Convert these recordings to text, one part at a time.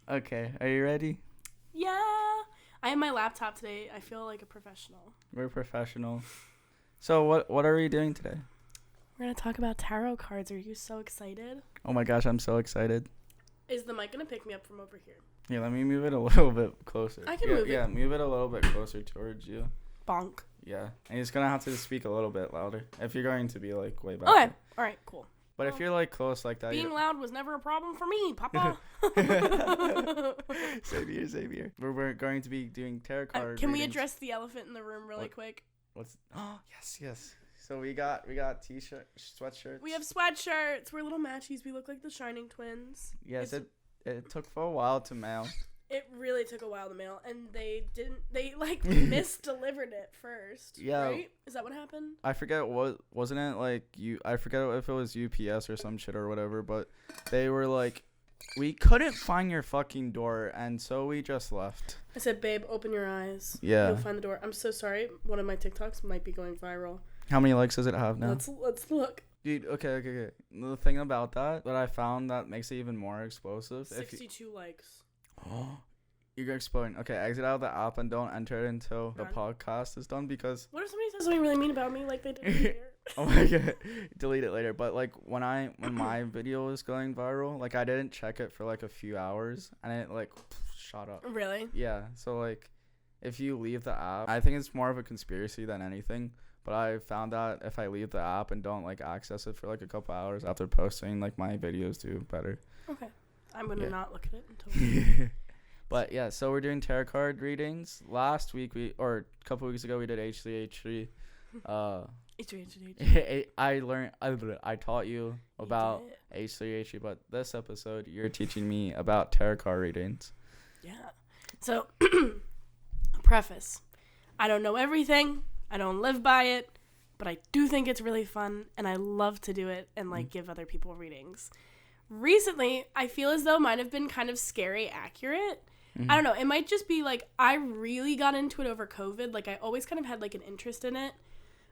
Okay, are you ready? Yeah. I have my laptop today. I feel like a professional. We're professional. So what are we doing today? We're going to talk about tarot cards. Are you so excited? Oh my gosh, I'm so excited. Is the mic going to pick me up from over here? Yeah, let me move it a little bit closer. I can move it. Yeah, move it a little bit closer towards you. Bonk. Yeah, and you're just gonna have to speak a little bit louder if you're going to be like way back. Okay. All right, cool. But if you're like close like that, Being loud was never a problem for me, Papa. Same here. We're going to be doing tarot card Can we readings. address the elephant in the room really quick? Oh, yes. So we got t-shirt, sweatshirts. We have sweatshirts. We're little matchies. We look like the Shining Twins. Yes, it took for a while to mail. It really took a while to mail, and they misdelivered it first. Yeah. Right? Is that what happened? I forget wasn't it like I forget if it was UPS or some shit or whatever, but they were like, we couldn't find your fucking door, and so we just left. I said, babe, open your eyes. Yeah. You'll find the door. I'm so sorry. One of my TikToks might be going viral. How many likes does it have now? Let's look. Dude, okay. The thing about that I found that makes it even more explosive. 62 likes. Oh, you're exploding. Okay, exit out of the app and don't enter it until the podcast is done because. What if somebody says something really mean about me like they did earlier? Oh my god, delete it later. But like when my video was going viral, like I didn't check it for like a few hours and it like shot up. Really? Yeah. So like, if you leave the app, I think it's more of a conspiracy than anything. But I found that if I leave the app and don't like access it for like a couple hours after posting, like my videos do better. Okay. I'm gonna not look at it until. But yeah, so we're doing tarot card readings. Last week a couple weeks ago we did H3. I taught you about H3, but this episode you're teaching me about tarot card readings. Yeah. So, preface. I don't know everything. I don't live by it, but I do think it's really fun, and I love to do it and like give other people readings. Recently, I feel as though mine have been kind of scary accurate. I don't know. It might just be like I really got into it over COVID. Like I always kind of had like an interest in it.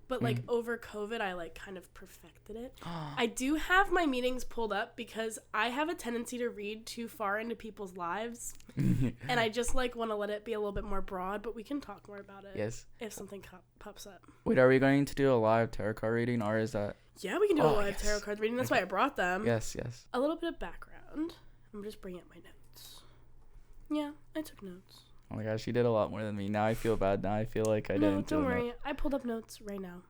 But like over COVID, I like kind of perfected it. I do have my meetings pulled up because I have a tendency to read too far into people's lives. And I just like want to let it be a little bit more broad. But we can talk more about it. Yes. If something pops up. Wait, are we going to do a live tarot card reading or is that? Yeah, we can do a live tarot card reading. That's why I brought them. Yes. A little bit of background. I'm just bringing up my notes. Yeah, I took notes. Oh my gosh, you did a lot more than me. Now I feel bad. Now I feel like I didn't. No, don't worry. I pulled up notes right now.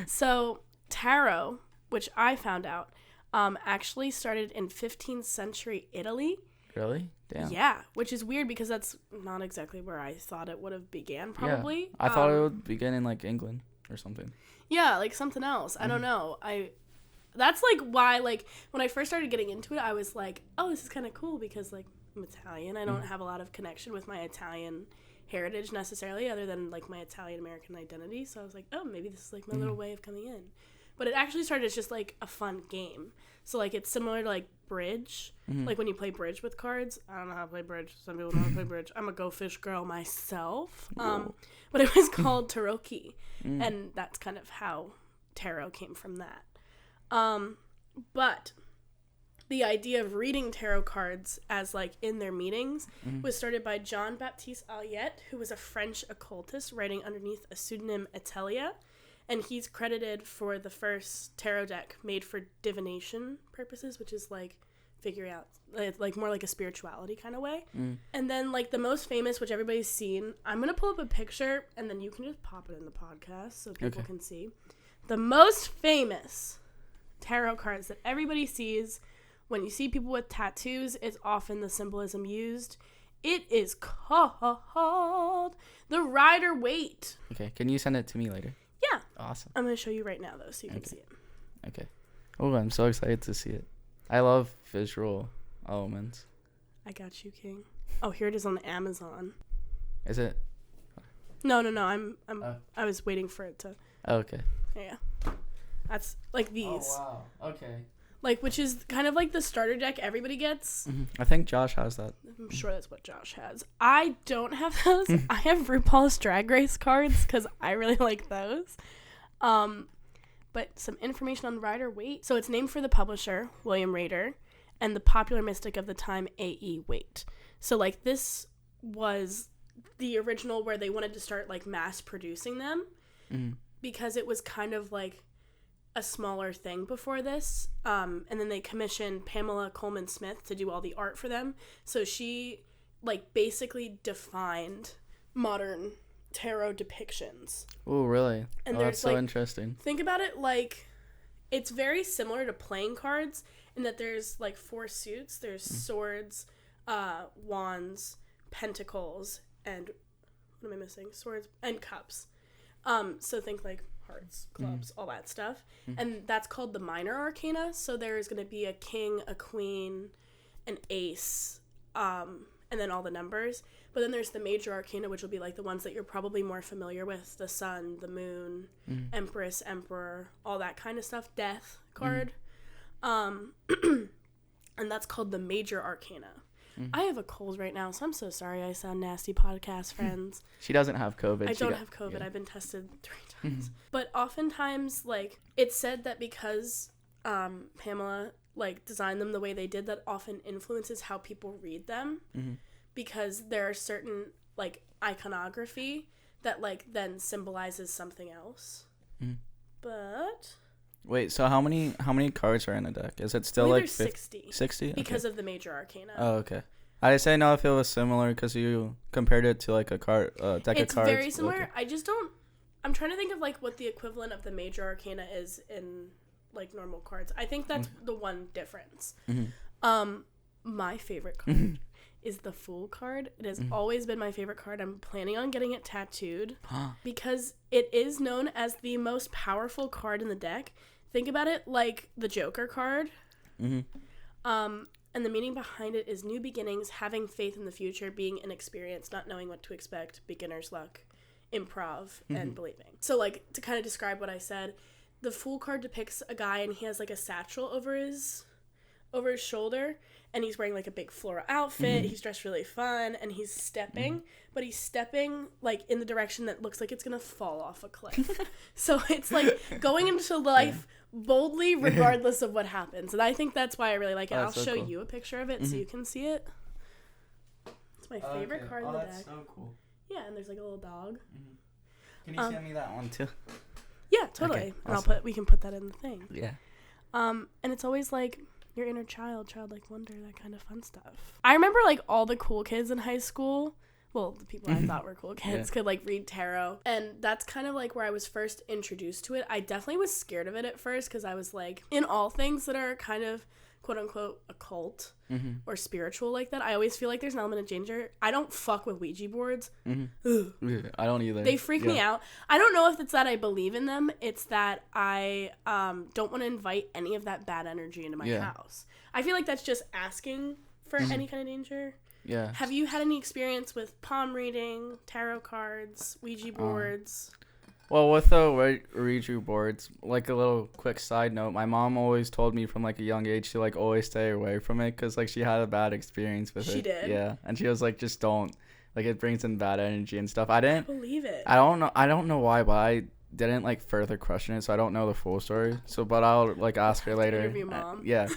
So tarot, which I found out, actually started in 15th century Italy. Really? Damn. Yeah, which is weird because that's not exactly where I thought it would have began. Probably. Yeah, I thought it would begin in like England or something. Yeah, like something else. I don't know. That's like why like when I first started getting into it, I was like, oh, this is kind of cool because like I'm Italian. I don't have a lot of connection with my Italian heritage necessarily other than like my Italian American identity. So I was like, oh, maybe this is like my little way of coming in. But it actually started as just like a fun game. So like it's similar to like bridge. Like when you play bridge with cards. I don't know how to play bridge. Some people know how to play bridge. I'm a Go Fish girl myself. But it was called Tarocchi. And that's kind of how tarot came from that. But the idea of reading tarot cards as like in their meetings was started by Jean-Baptiste Alliette, who was a French occultist writing underneath a pseudonym Atelia, and he's credited for the first tarot deck made for divination purposes, which is like figure out like more like a spirituality kind of way. And then like the most famous, which everybody's seen, I'm gonna pull up a picture and then you can just pop it in the podcast so people can see. The most famous tarot cards that everybody sees when you see people with tattoos is often the symbolism used. It is called the Rider-Waite. Okay, can you send it to me later? Yeah. Awesome. I'm going to show you right now, though, so you can see it. Okay. Oh, I'm so excited to see it. I love visual elements. I got you, King. Oh, here it is on Amazon. Is it? No. I was waiting for it to. Oh, okay. Yeah. That's like these. Oh, wow. Okay. Like, which is kind of like the starter deck everybody gets. I think Josh has that. I'm sure that's what Josh has. I don't have those. I have RuPaul's Drag Race cards because I really like those. But some information on Rider-Waite. So it's named for the publisher, William Rader. and the popular mystic of the time, A.E. Waite. So, like, this was the original where they wanted to start, like, mass producing them because it was kind of, like, a smaller thing before this. And then they commissioned Pamela Coleman Smith to do all the art for them. So she, like, basically defined modern tarot depictions. Oh, really? And that's so like, interesting. Think about it like it's very similar to playing cards in that there's like 4 suits. There's swords, wands, pentacles, and what am I missing? Swords and cups. So think like hearts, clubs, all that stuff. And that's called the minor arcana. So there's going to be a king, a queen, an ace, and then all the numbers. But then there's the major arcana, which will be like the ones that you're probably more familiar with: the sun, the moon, empress, emperor, all that kind of stuff, death card. And that's called the major arcana. I have a cold right now, so I'm so sorry I sound nasty, podcast friends. She doesn't have COVID. I don't have COVID. Yeah. I've been tested 3 times. But oftentimes, like, it's said that because Pamela, like, designed them the way they did, that often influences how people read them. Because there are certain, like, iconography that, like, then symbolizes something else. But... Wait, so how many cards are in a deck? Is it still like 60? 60? Because of the major arcana. Oh, okay. I just didn't know if it was similar because you compared it to like a deck of cards. It's very similar. Okay. I just don't... I'm trying to think of like what the equivalent of the major arcana is in like normal cards. I think that's the one difference. My favorite card is the Fool card. It has always been my favorite card. I'm planning on getting it tattooed because it is known as the most powerful card in the deck. Think about it like the Joker card. And the meaning behind it is new beginnings, having faith in the future, being inexperienced, not knowing what to expect, beginner's luck, improv, and believing. So, like, to kind of describe what I said, the Fool card depicts a guy and he has, like, a satchel over his shoulder, and he's wearing, like, a big floral outfit. He's dressed really fun, and he's stepping, but he's stepping, like, in the direction that looks like it's gonna fall off a cliff. So it's, like, going into life boldly regardless of what happens. And I think that's why I really like it. I'll show you a picture of it so you can see it. It's my favorite card in the deck. That's so cool. Yeah, and there's, like, a little dog. Can you send me that one, too? Yeah, totally. Okay, awesome. And we can put that in the thing. Yeah. And it's always, like, your inner child, childlike wonder, that kind of fun stuff. I remember, like, all the cool kids in high school, well, the people I thought were cool kids, could, like, read tarot. And that's kind of, like, where I was first introduced to it. I definitely was scared of it at first because I was, like, in all things that are kind of, quote-unquote, occult or spiritual like that, I always feel like there's an element of danger. I don't fuck with Ouija boards. I don't either. They freak me out. I don't know if it's that I believe in them. It's that I don't want to invite any of that bad energy into my house. I feel like that's just asking for any kind of danger. Yeah. Have you had any experience with palm reading, tarot cards, Ouija boards? Well, with the Ouija boards, like a little quick side note, my mom always told me from like a young age to like always stay away from it because like she had a bad experience with it. She did? Yeah, and she was like, just don't. Like it brings in bad energy and stuff. I believe it. I don't know why, but I didn't like further question it, so I don't know the full story. So, but I'll like ask her later. Interview mom. Yeah.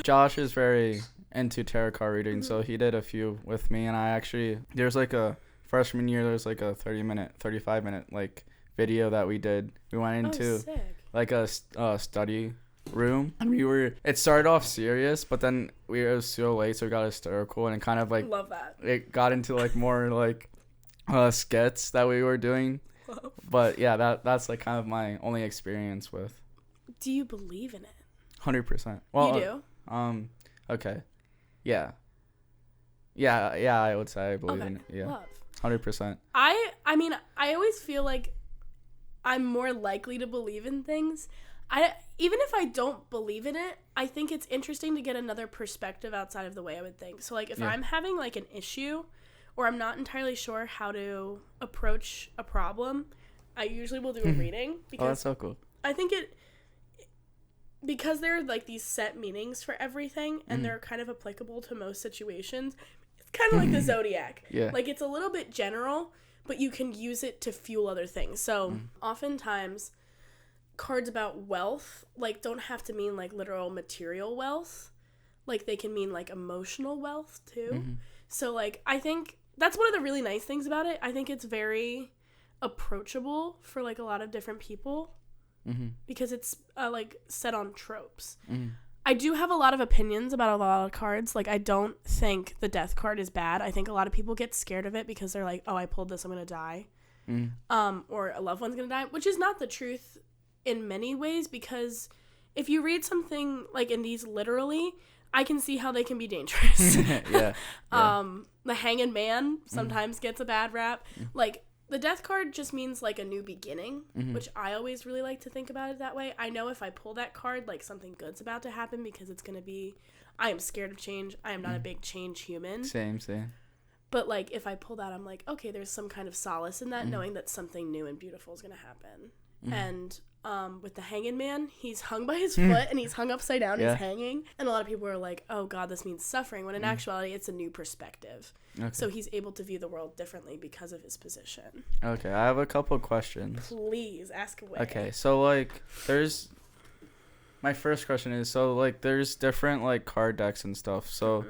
Josh is very into tarot card reading, so he did a few with me, and I actually there's like a freshman year there's like a 35 minute like video that we did. We went into like a study room, and it started off serious, but then we were so late, so it got hysterical, and it kind of like love that. It got into like more like skits that we were doing. But yeah, that's like kind of my only experience with. Do you believe in it? 100%. Well, you do? Okay. Yeah, I would say I believe in it. Yeah. Love. 100%. I mean, I always feel like I'm more likely to believe in things. Even if I don't believe in it, I think it's interesting to get another perspective outside of the way I would think. So, like, if I'm having, like, an issue or I'm not entirely sure how to approach a problem, I usually will do a reading. Because that's so cool. I think because there are, like, these set meanings for everything, and they're kind of applicable to most situations, it's kind of like the Zodiac. Yeah. Like, it's a little bit general, but you can use it to fuel other things. So, oftentimes, cards about wealth, like, don't have to mean, like, literal material wealth. like they can mean like emotional wealth too. Mm-hmm. So like I think that's one of the really nice things about it. I think it's very approachable for like a lot of different people because it's like set on tropes. I do have a lot of opinions about a lot of cards. Like, I don't think the death card is bad. I think a lot of people get scared of it because they're like, oh, I pulled this, I'm going to die. Or a loved one's going to die, which is not the truth in many ways, because if you read something like in these literally, I can see how they can be dangerous. Yeah. The Hanged Man sometimes gets a bad rap. Like, the death card just means like a new beginning, which I always really like to think about it that way. I know if I pull that card, like something good's about to happen because it's going to be, I am scared of change. I am not a big change human. Same. But like if I pull that, I'm like, okay, there's some kind of solace in that, knowing that something new and beautiful is going to happen. And with the Hanged Man, he's hung by his foot and he's hung upside down. He's hanging. And a lot of people are like, oh God, this means suffering. When in actuality, it's a new perspective. Okay. So he's able to view the world differently because of his position. Okay, I have a couple questions. Please, ask away. Okay, so like my first question is, so like there's different like card decks and stuff. So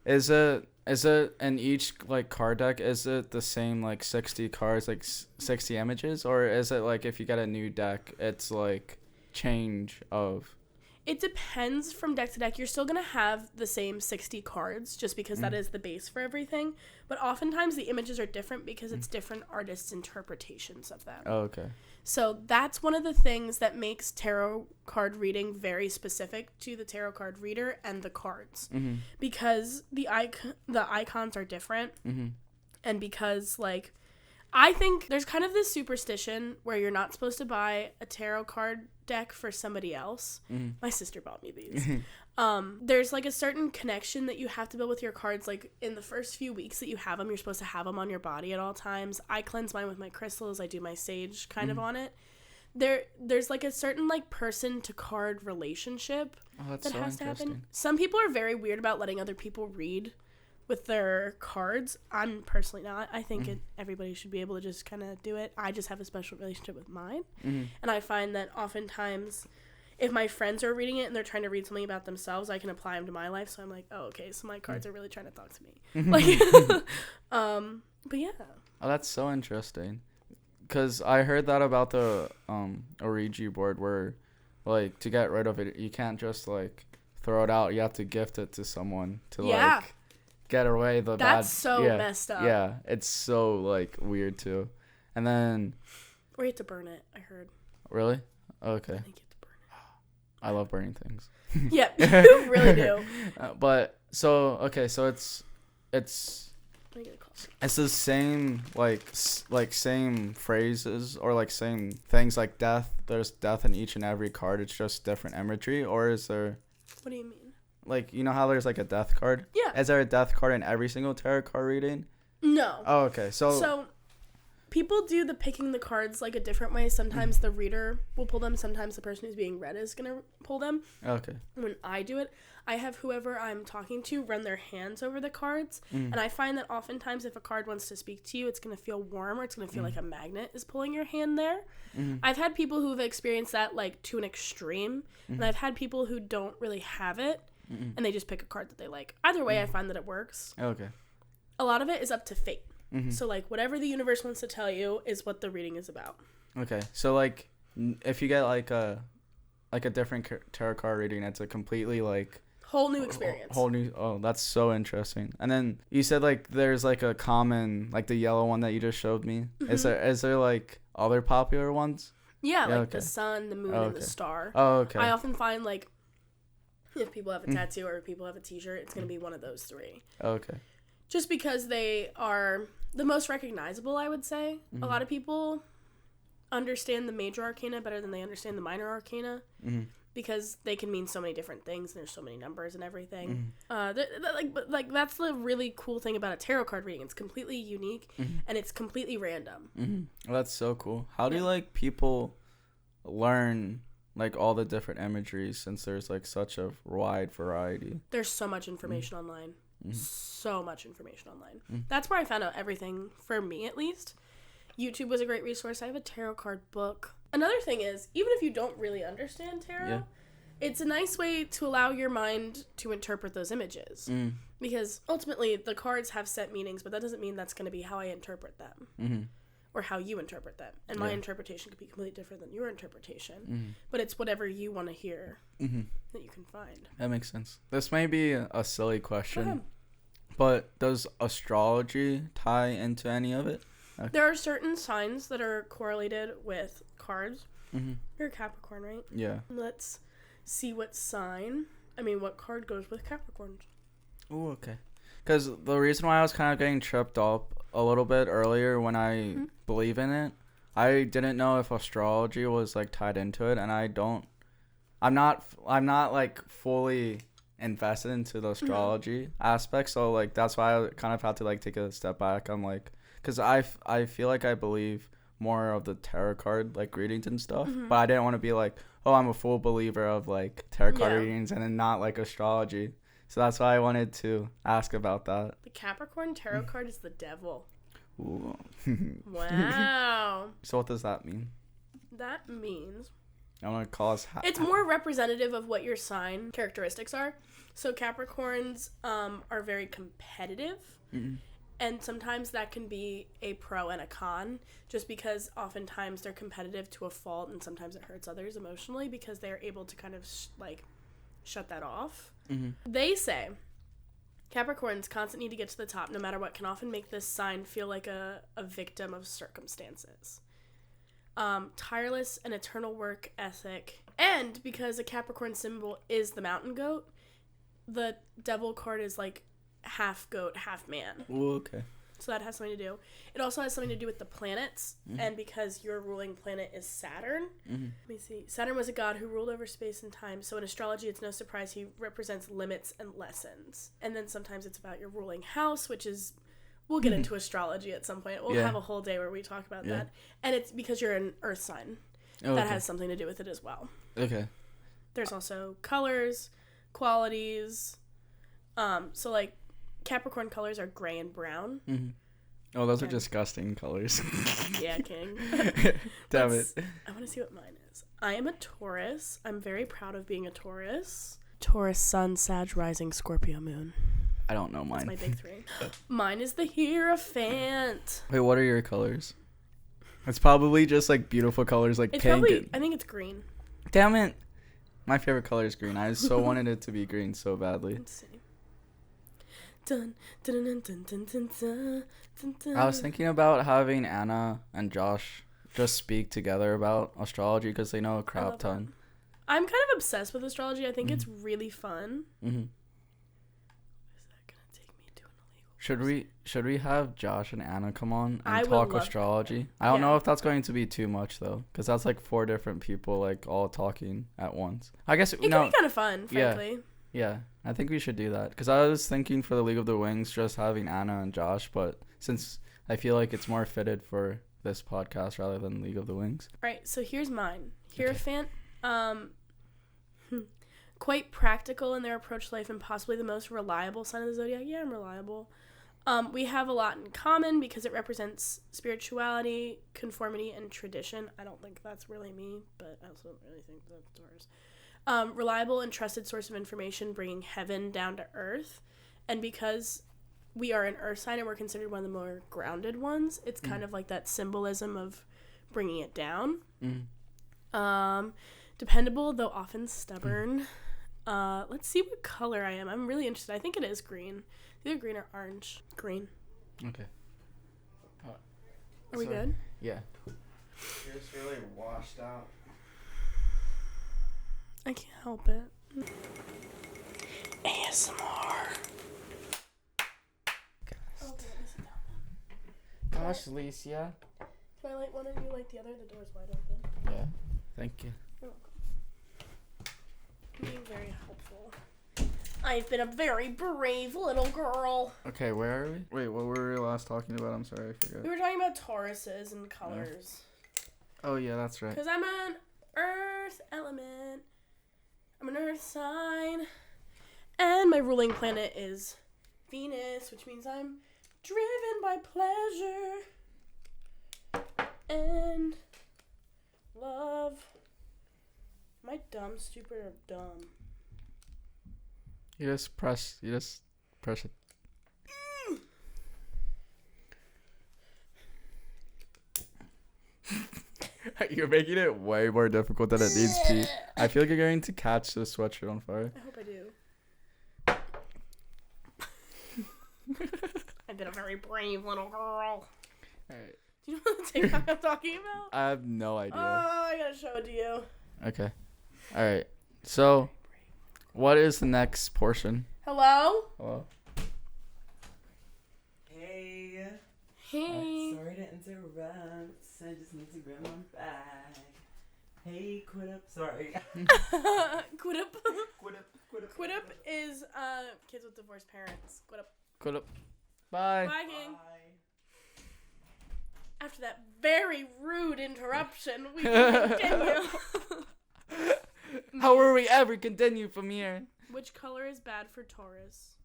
is it in each like card deck, is it the same like 60 cards, like 60 images, or is it like if you get a new deck, it's like change of? It depends from deck to deck. You're still going to have the same 60 cards just because that is the base for everything. But oftentimes the images are different because it's different artists' interpretations of them. Oh, okay. So that's one of the things that makes tarot card reading very specific to the tarot card reader and the cards. Because the icons are different. And because, like, I think there's kind of this superstition where you're not supposed to buy a tarot card deck for somebody else. My sister bought me these. There's like a certain connection that you have to build with your cards. Like in the first few weeks that you have them, you're supposed to have them on your body at all times. I cleanse mine with my crystals. I do my sage kind of on it. There's like a certain like person to card relationship that so has to happen. Some people are very weird about letting other people read with their cards. I'm personally not. I think everybody should be able to just kind of do it. I just have a special relationship with mine. And I find that oftentimes if my friends are reading it and they're trying to read something about themselves, I can apply them to my life. So I'm like, oh, okay, so my cards are really trying to talk to me. Like, but yeah. Oh, that's so interesting. Because I heard that about the Ouija board where, like, to get rid of it, you can't just, like, throw it out. You have to gift it to someone to, like, get away the bad. That's so messed up. Yeah, it's so like weird too. And then or you have to burn it, I heard. Really? Okay. I think you have to burn it. I love burning things. Yeah, you really do. But so okay, so it's the same like same phrases or like same things like death. There's death in each and every card. It's just different imagery, or is there? What do you mean? Like, you know how there's, like, a death card? Yeah. Is there a death card in every single tarot card reading? No. Oh, okay. So people do the picking the cards, like, a different way. Sometimes the reader will pull them. Sometimes the person who's being read is going to pull them. Okay. When I do it, I have whoever I'm talking to run their hands over the cards. And I find that oftentimes if a card wants to speak to you, it's going to feel warm or it's going to feel like a magnet is pulling your hand there. I've had people who have experienced that, like, to an extreme. And I've had people who don't really have it. And they just pick a card that they like. Either way, I find that it works. Okay. A lot of it is up to fate. So, like, whatever the universe wants to tell you is what the reading is about. Okay. So, like, if you get, like a different tarot card reading, it's a completely, like... Whole new experience. Whole new... Oh, that's so interesting. And then you said, like, there's, like, a common... Like, the yellow one that you just showed me. Is there, like, other popular ones? Yeah, like the sun, the moon, and the star. Oh, okay. I often find, like... If people have a tattoo or if people have a t-shirt, it's going to be one of those three. Okay. Just because they are the most recognizable, I would say. A lot of people understand the major arcana better than they understand the minor arcana because they can mean so many different things and there's so many numbers and everything. But that's the really cool thing about a tarot card reading. It's completely unique and it's completely random. Well, that's so cool. How do like people learn... like all the different imageries since there's like such a wide variety? There's so much information online. So much information online. That's where I found out everything, for me at least. YouTube was a great resource. I have a tarot card book. Another thing is, even if you don't really understand tarot, it's a nice way to allow your mind to interpret those images. Because ultimately, the cards have set meanings, but that doesn't mean that's going to be how I interpret them. Or how you interpret them. And my interpretation could be completely different than your interpretation. But it's whatever you want to hear that you can find. That makes sense. This may be a silly question, but does astrology tie into any of it? Okay. There are certain signs that are correlated with cards. You're a Capricorn, right? Yeah. Let's see what card goes with Capricorns. Oh, okay. Because the reason why I was kind of getting tripped up a little bit earlier when I believe in it, I didn't know if astrology was like tied into it, and I'm not like fully invested into the astrology aspect, so like that's why I kind of had to like take a step back. I'm like, because I feel like I believe more of the tarot card like readings and stuff, but I didn't want to be like, oh, I'm a full believer of like tarot card readings and then not like astrology. So that's why I wanted to ask about that. The Capricorn tarot card is the devil. Ooh. Wow. So what does that mean? That means I want to call us. It's more representative of what your sign characteristics are. So Capricorns are very competitive. And sometimes that can be a pro and a con, just because oftentimes they're competitive to a fault, and sometimes it hurts others emotionally because they're able to kind of shut that off. They say Capricorns constantly need to get to the top no matter what, can often make this sign feel like a victim of circumstances. Tireless and eternal work ethic. And because a Capricorn symbol is the mountain goat, the devil card is like half goat, half man. Ooh, okay. So that has something to do. It also has something to do with the planets, and because your ruling planet is Saturn. Let me see. Saturn was a god who ruled over space and time, so in astrology it's no surprise he represents limits and lessons. And then sometimes it's about your ruling house, which is, we'll get into astrology at some point. We'll have a whole day where we talk about that. And it's because you're an earth sign. That has something to do with it as well. Okay. There's also colors, qualities. So like Capricorn colors are gray and brown. Oh, those are disgusting colors. Yeah, king. Damn it. I want to see what mine is. I am a Taurus. I'm very proud of being a Taurus. Taurus, Sun, Sag, Rising, Scorpio, Moon. I don't know mine. That's my big three. Mine is the Hierophant. Wait, what are your colors? It's probably just like beautiful colors like It's pink. probably, I think it's green. Damn it. My favorite color is green. I so wanted it to be green so badly. Let's see. Dun, dun, dun, dun, dun, dun, dun, dun, dun. I was thinking about having Anna and Josh just speak together about astrology because they know a crap ton. I'm kind of obsessed with astrology. I think it's really fun. Is that gonna take me to an illegal? Should we have Josh and Anna come on I and would talk love astrology? that. I don't know if that's going to be too much though, because that's like 4 different people like all talking at once. I guess it can be kind of fun, frankly. Yeah, I think we should do that. Because I was thinking for the League of the Wings, just having Anna and Josh. But since I feel like it's more fitted for this podcast rather than League of the Wings. All right, so here's mine. Hierophant, quite practical in their approach to life and possibly the most reliable sign of the zodiac. Yeah, I'm reliable. We have a lot in common because it represents spirituality, conformity, and tradition. I don't think that's really me, but I also don't really think that's ours. Reliable and trusted source of information, bringing heaven down to earth. And because we are an earth sign and we're considered one of the more grounded ones, it's kind of like that symbolism of bringing it down. Dependable, though often stubborn. Let's see what color I am. I'm really interested. I think it is green. Either green or orange. Green. Okay. Are we good? Yeah. You're just really washed out. I can't help it. ASMR. Gosh, Lysia. Can I light one and you light the other? The door's wide open. Yeah. Thank you. You're welcome. Being very helpful. I've been a very brave little girl. Okay, where are we? Wait, what were we last talking about? I'm sorry, I forgot. We were talking about Tauruses and colors. Oh, yeah, that's right. Because I'm an earth element. I'm an earth sign. And my ruling planet is Venus, which means I'm driven by pleasure and love. Am I dumb, stupid, or dumb? You just press it. You're making it way more difficult than it needs to be. I feel like you're going to catch the sweatshirt on fire. I hope I do. I've been a very brave little girl. Alright. Do you know what the TikTok I'm talking about? I have no idea. Oh, I gotta show it to you. Okay. Alright. So, what is the next portion? Hello? Hello. Hey. Hey. Sorry to interrupt. I just need to grab my bag. Hey, quit up. Sorry. Quit up. Quit up. Quit up. Quit up is kids with divorced parents. Quit up. Good up. Bye. Bye, King. Bye. After that very rude interruption, we can continue. How will we ever continue from here? Which color is bad for Taurus?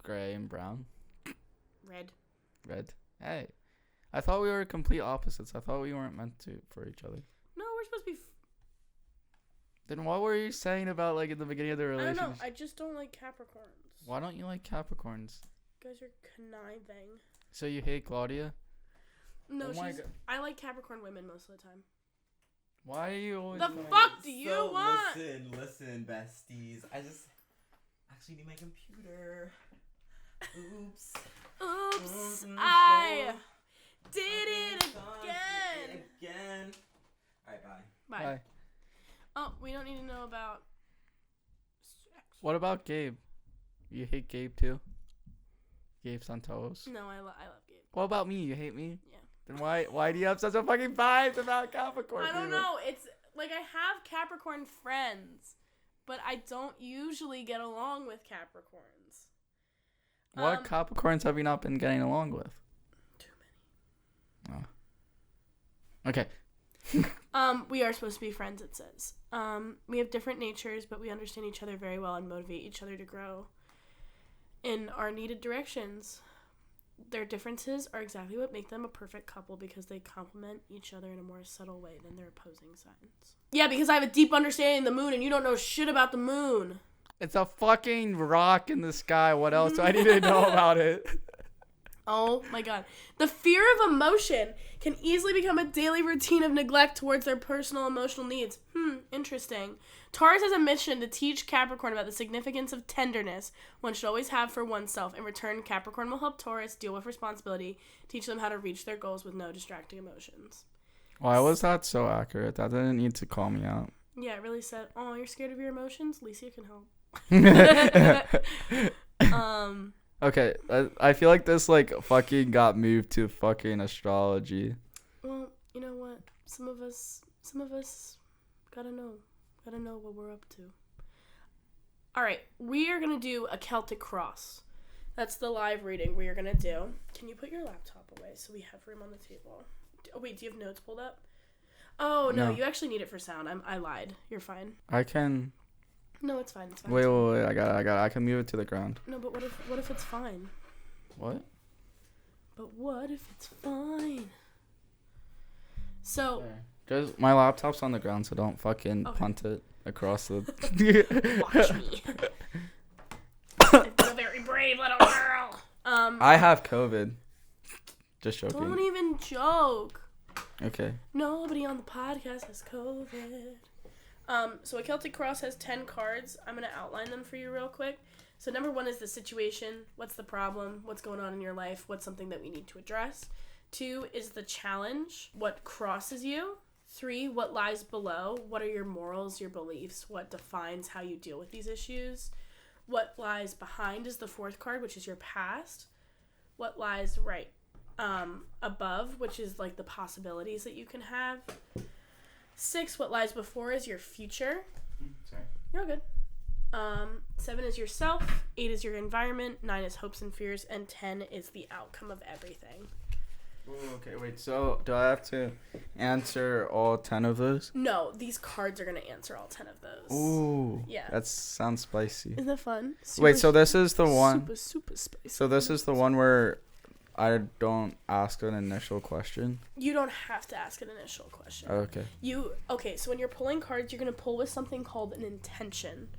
Gray and brown. Red. Red. Hey. I thought we were complete opposites. I thought we weren't meant to for each other. No, we're supposed to be. Then what were you saying about like in the beginning of the I don't relationship? know. I just don't like Capricorns. Why don't you like Capricorns? You guys are conniving. So you hate Claudia? No, Oh my she's. God. I like Capricorn women most of the time. Why are you always The like- fuck do you want? Listen, besties. I just actually need my computer. Oops. Oops, Mhm, I so- did it Did again. it again. Alright, bye. Bye. Bye. Oh, we don't need to know about. What about Gabe? You hate Gabe too? Gabe Santos. No, I love Gabe. What about me? You hate me? Yeah. Then why do you have such a fucking vibes about Capricorn? I don't people? know. It's like I have Capricorn friends, but I don't usually get along with Capricorns. What Capricorns have you not been getting along with? Too many. Oh. Okay. We are supposed to be friends, it says. We have different natures, but we understand each other very well and motivate each other to grow in our needed directions. Their differences are exactly what make them a perfect couple because they complement each other in a more subtle way than their opposing signs. Yeah, because I have a deep understanding of the moon and you don't know shit about the moon. It's a fucking rock in the sky. What else do I need to know about it? Oh my god. The fear of emotion can easily become a daily routine of neglect towards their personal emotional needs. Interesting. Taurus has a mission to teach Capricorn about the significance of tenderness one should always have for oneself. In return, Capricorn will help Taurus deal with responsibility, teach them how to reach their goals with no distracting emotions. Why was that so accurate? That didn't need to call me out. Yeah, it really said, oh, you're scared of your emotions? Lysia can help. Okay, I feel like this like fucking got moved to fucking astrology. Well, you know what? Some of us gotta know what we're up to. All right, we are gonna do a Celtic cross. That's the live reading we are gonna do. Can you put your laptop away so we have room on the table? Oh wait, do you have notes pulled up? Oh no, you actually need it for sound. I lied. You're fine. I can. No, it's fine. It's fine. Wait, I got it. I can move it to the ground. No, but what if it's fine? What? But what if it's fine? So. Just my laptop's on the ground, so don't fucking punt it across the. Watch me. I'm a very brave little girl. I have COVID. Just joking. Don't even joke. Okay. Nobody on the podcast has COVID. So a Celtic cross has 10 cards. I'm going to outline them for you real quick. So number 1 is the situation. What's the problem? What's going on in your life? What's something that we need to address? 2 is the challenge. What crosses you? 3, what lies below? What are your morals, your beliefs? What defines how you deal with these issues? What lies behind is the 4th card, which is your past. What lies right above, which is like the possibilities that you can have. 6, what lies before is your future. Sorry. You're all good. 7 is yourself. 8 is your environment. 9 is hopes and fears. And 10 is the outcome of everything. Ooh, okay, wait. So do I have to answer all 10 of those? No, these cards are going to answer all 10 of those. Ooh. Yeah. That sounds spicy. Isn't that fun? Wait, so this is the one. Super spicy. So this is the one where I don't ask an initial question. You don't have to ask an initial question. Okay. So when you're pulling cards, you're going to pull with something called an intention,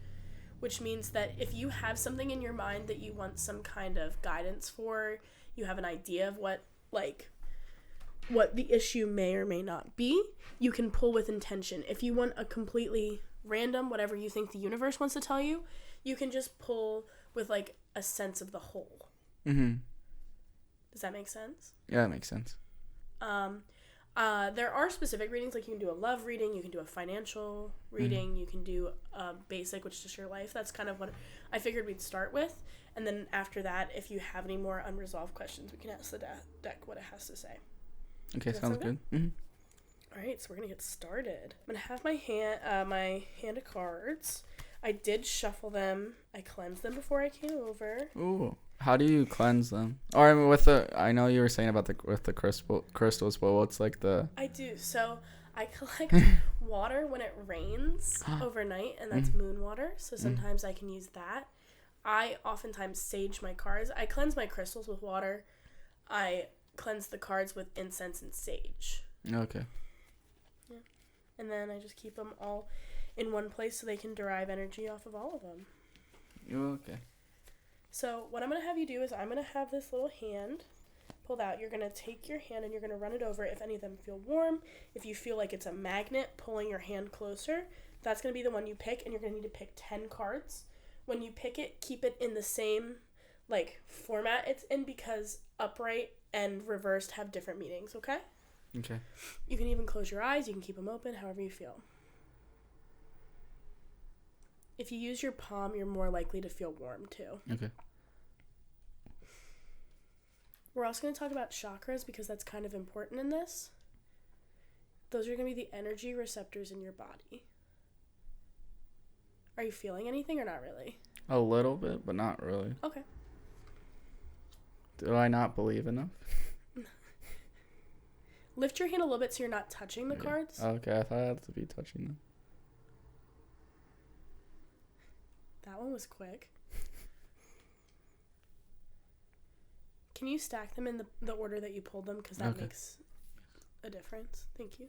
which means that if you have something in your mind that you want some kind of guidance for, you have an idea of what the issue may or may not be, you can pull with intention. If you want a completely random, whatever you think the universe wants to tell you, you can just pull with like a sense of the whole. Mm-hmm. Does that make sense? Yeah, that makes sense. There are specific readings, like you can do a love reading, you can do a financial reading, you can do a basic, which is just your life. That's kind of what I figured we'd start with. And then after that, if you have any more unresolved questions, we can ask the deck what it has to say. Okay, sounds good. Mm-hmm. All right, so we're going to get started. I'm going to have my hand of cards. I did shuffle them. I cleansed them before I came over. Ooh. How do you cleanse them? Or I mean, I know you were saying about the crystals, but what's like the... I do. So I collect water when it rains overnight, and that's moon water. So sometimes I can use that. I oftentimes sage my cards. I cleanse my crystals with water. I cleanse the cards with incense and sage. Okay. Yeah. And then I just keep them all in one place so they can derive energy off of all of them. Okay. So what I'm going to have you do is I'm going to have this little hand pulled out. You're going to take your hand and you're going to run it over. If any of them feel warm, if you feel like it's a magnet pulling your hand closer, that's going to be the one you pick, and you're going to need to pick 10 cards. When you pick it, keep it in the same format it's in, because upright and reversed have different meanings, okay? Okay. You can even close your eyes. You can keep them open, however you feel. If you use your palm, you're more likely to feel warm, too. Okay. We're also going to talk about chakras because that's kind of important in this. Those are going to be the energy receptors in your body. Are you feeling anything or not really? A little bit, but not really. Okay. Do I not believe enough? Lift your hand a little bit so you're not touching the cards. Okay, I thought I had to be touching them. That one was quick. Can you stack them in the order that you pulled them? Because that makes a difference. Thank you.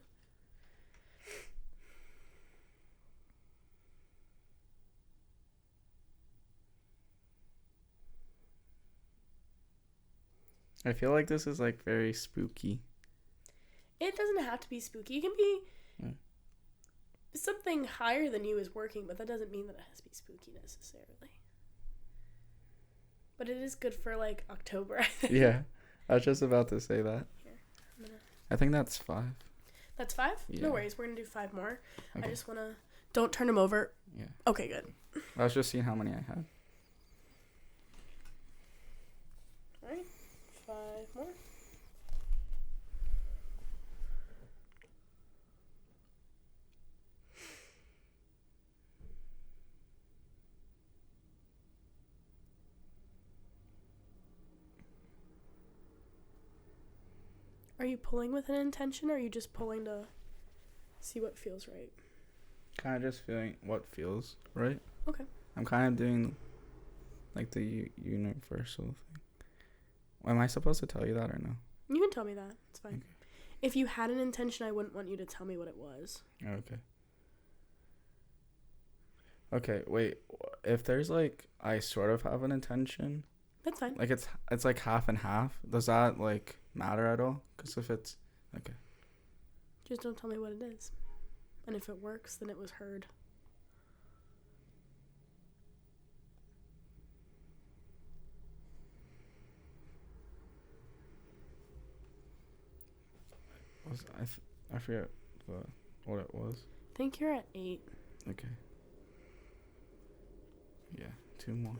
I feel like this is very spooky. It doesn't have to be spooky. It can be something higher than you is working, but that doesn't mean that it has to be spooky necessarily. But it is good for October, I think. Yeah, I was just about to say that. Here, I think that's 5. That's 5? Yeah. No worries. We're going to do 5 more. Okay. I just want to... Don't turn them over. Yeah. Okay, good. I was just seeing how many I had. All right. 5 more. Are you pulling with an intention, or are you just pulling to see what feels right? Kind of just feeling what feels right. Okay. I'm kind of doing the universal thing. Am I supposed to tell you that or no? You can tell me that. It's fine. Okay. If you had an intention, I wouldn't want you to tell me what it was. Okay. Okay, wait. If there's I sort of have an intention. That's fine. It's half and half. Does that matter at all? Because if it's okay. Just don't tell me what it is. And if it works, then it was heard. I forget what it was. I think you're at 8. Okay. Yeah, 2 more.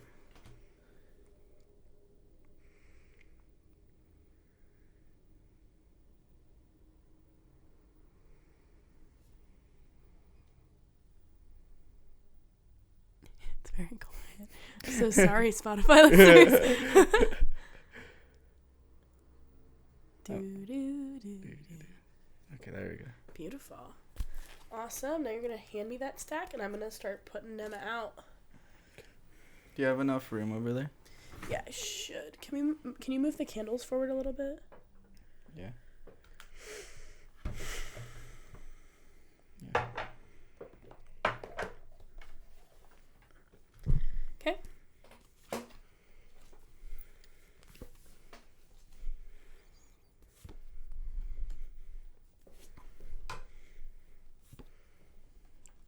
It's very quiet. I'm so sorry, Spotify listeners. Okay, there we go. Beautiful. Awesome. Now you're going to hand me that stack, and I'm going to start putting them out. Do you have enough room over there? Yeah, I should. Can you move the candles forward a little bit? Yeah. Okay.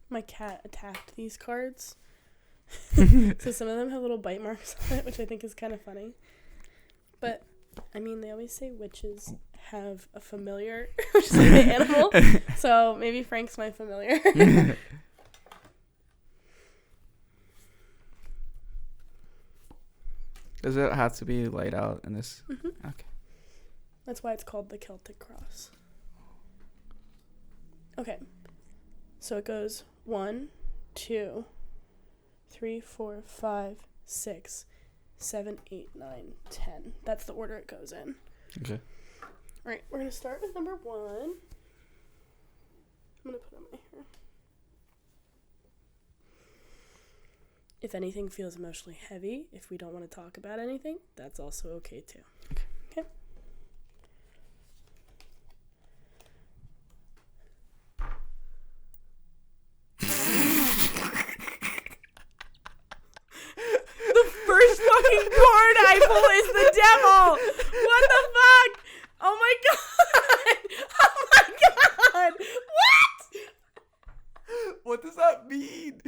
My cat attacked these cards. So some of them have little bite marks on it, which I think is kind of funny. But, I mean, they always say witches have a familiar, which is like an animal. So maybe Frank's my familiar. Does it have to be laid out in this? Mm-hmm. Okay. That's why it's called the Celtic cross. Okay. So it goes 1, 2, 3, 4, 5, 6, 7, 8, 9, 10. That's the order it goes in. Okay. All right, we're going to start with number 1. I'm going to put on my hair. If anything feels emotionally heavy, if we don't want to talk about anything, that's also okay too. Okay. First fucking card I pull is the devil. What the fuck? Oh my god. Oh my god. What? What does that mean?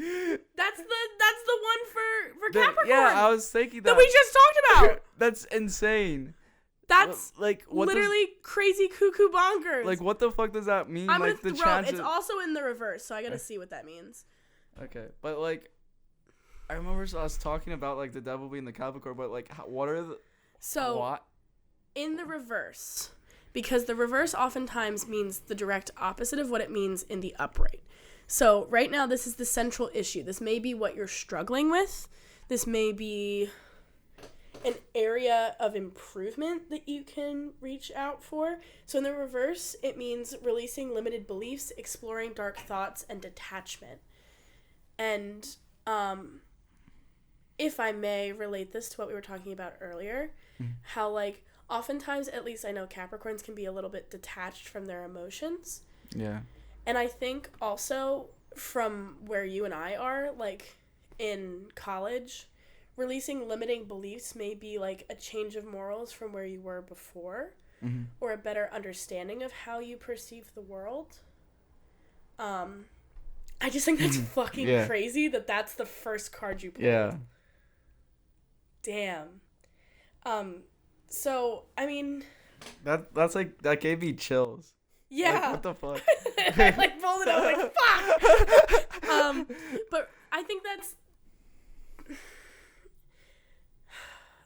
That's the one for Capricorn. Yeah, I was thinking that we just talked about. That's insane. That's like what literally crazy cuckoo bonkers. Like what the fuck does that mean? I'm like gonna the throw. chances. It's also in the reverse, so I gotta see what that means. Okay, but like, I remember us talking about like the devil being the Capricorn, but like, what are the what? In the reverse, because the reverse oftentimes means the direct opposite of what it means in the upright. So right now, this is the central issue. This may be what you're struggling with. This may be an area of improvement that you can reach out for. So in the reverse, it means releasing limited beliefs, exploring dark thoughts, and detachment. And if I may relate this to what we were talking about earlier, how like oftentimes, at least I know Capricorns can be a little bit detached from their emotions. Yeah. And I think also from where you and I are, like in college, releasing limiting beliefs may be like a change of morals from where you were before, or a better understanding of how you perceive the world. I just think that's fucking crazy that that's the first card you pulled. Yeah. Damn. So, I mean... That's like, that gave me chills. Yeah. Like, what the fuck? I like pulled it out, like, fuck! But I think that's...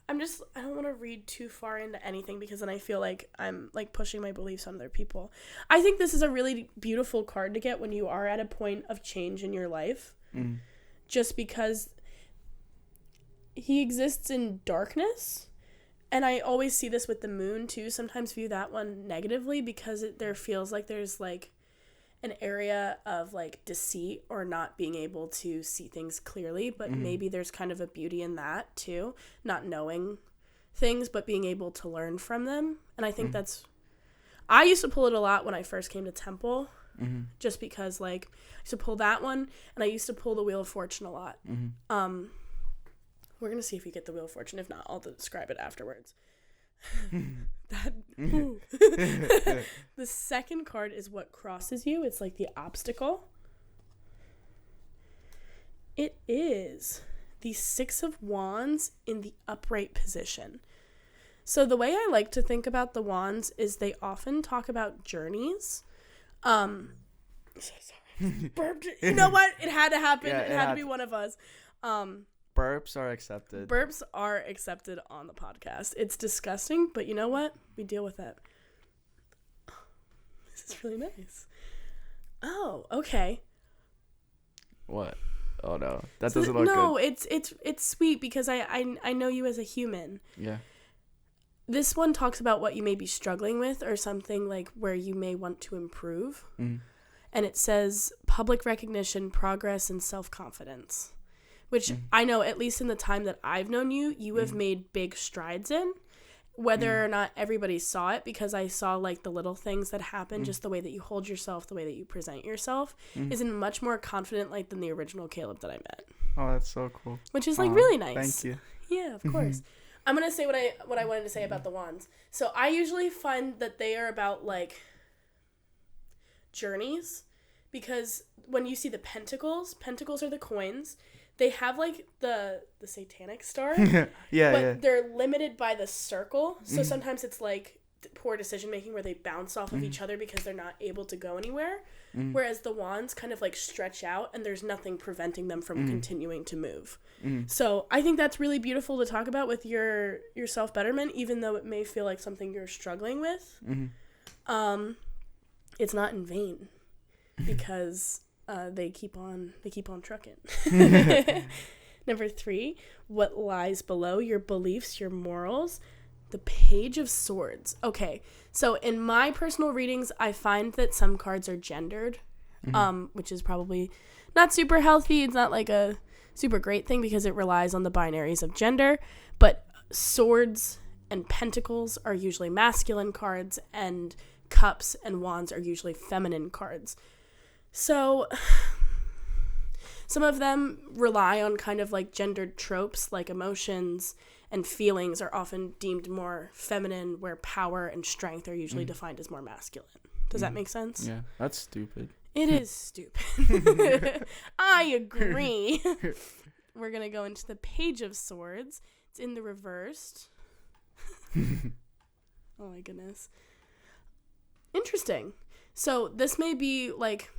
I don't want to read too far into anything because then I feel like I'm like pushing my beliefs on other people. I think this is a really beautiful card to get when you are at a point of change in your life. Just because he exists in darkness. And I always see this with the moon too. Sometimes view that one negatively because there feels like there's like an area of like deceit or not being able to see things clearly, but maybe there's kind of a beauty in that too, not knowing things but being able to learn from them. And I think I used to pull it a lot when I first came to Temple, just because like I used to pull that one and I used to pull the Wheel of Fortune a lot. We're gonna see if we get the Wheel of Fortune. If not, I'll describe it afterwards. The second card is what crosses you. It's like the obstacle. It is the Six of Wands in the upright position. So the way I like to think about the wands is they often talk about journeys. So sorry. Burped. You know what? It had to happen. Yeah, it had to be one of us. Burps are accepted. Burps are accepted on the podcast. It's disgusting, but you know what? We deal with it. This is really nice. Oh, okay. What? Oh no, that doesn't look good. No, it's sweet because I know you as a human. Yeah. This one talks about what you may be struggling with or something like where you may want to improve. And it says public recognition, progress, and self-confidence. which I know at least in the time that I've known you, you have made big strides in. Whether or not everybody saw it, because I saw like the little things that happen, just the way that you hold yourself, the way that you present yourself, is in much more confident light than the original Caleb that I met. Oh, that's so cool. Which is like really nice. Thank you. Yeah, of course. I'm gonna say what I wanted to say about the wands. So I usually find that they are about like journeys, because when you see the pentacles are the coins. They have, like, the satanic star. But they're limited by the circle. So sometimes it's, like, poor decision-making where they bounce off of each other because they're not able to go anywhere. Whereas the wands kind of, like, stretch out and there's nothing preventing them from continuing to move. So I think that's really beautiful to talk about with your self-betterment, even though it may feel like something you're struggling with. It's not in vain because... they keep on trucking. Number 3, what lies below your beliefs, your morals, the Page of Swords. Okay, so in my personal readings, I find that some cards are gendered, which is probably not super healthy. It's not like a super great thing because it relies on the binaries of gender, but swords and pentacles are usually masculine cards, and cups and wands are usually feminine cards. So, some of them rely on kind of like gendered tropes, like emotions and feelings are often deemed more feminine, where power and strength are usually defined as more masculine. Does that make sense? Yeah, that's stupid. It is stupid. I agree. We're going to go into the Page of Swords. It's in the reversed. Oh my goodness. Interesting. So, this may be like...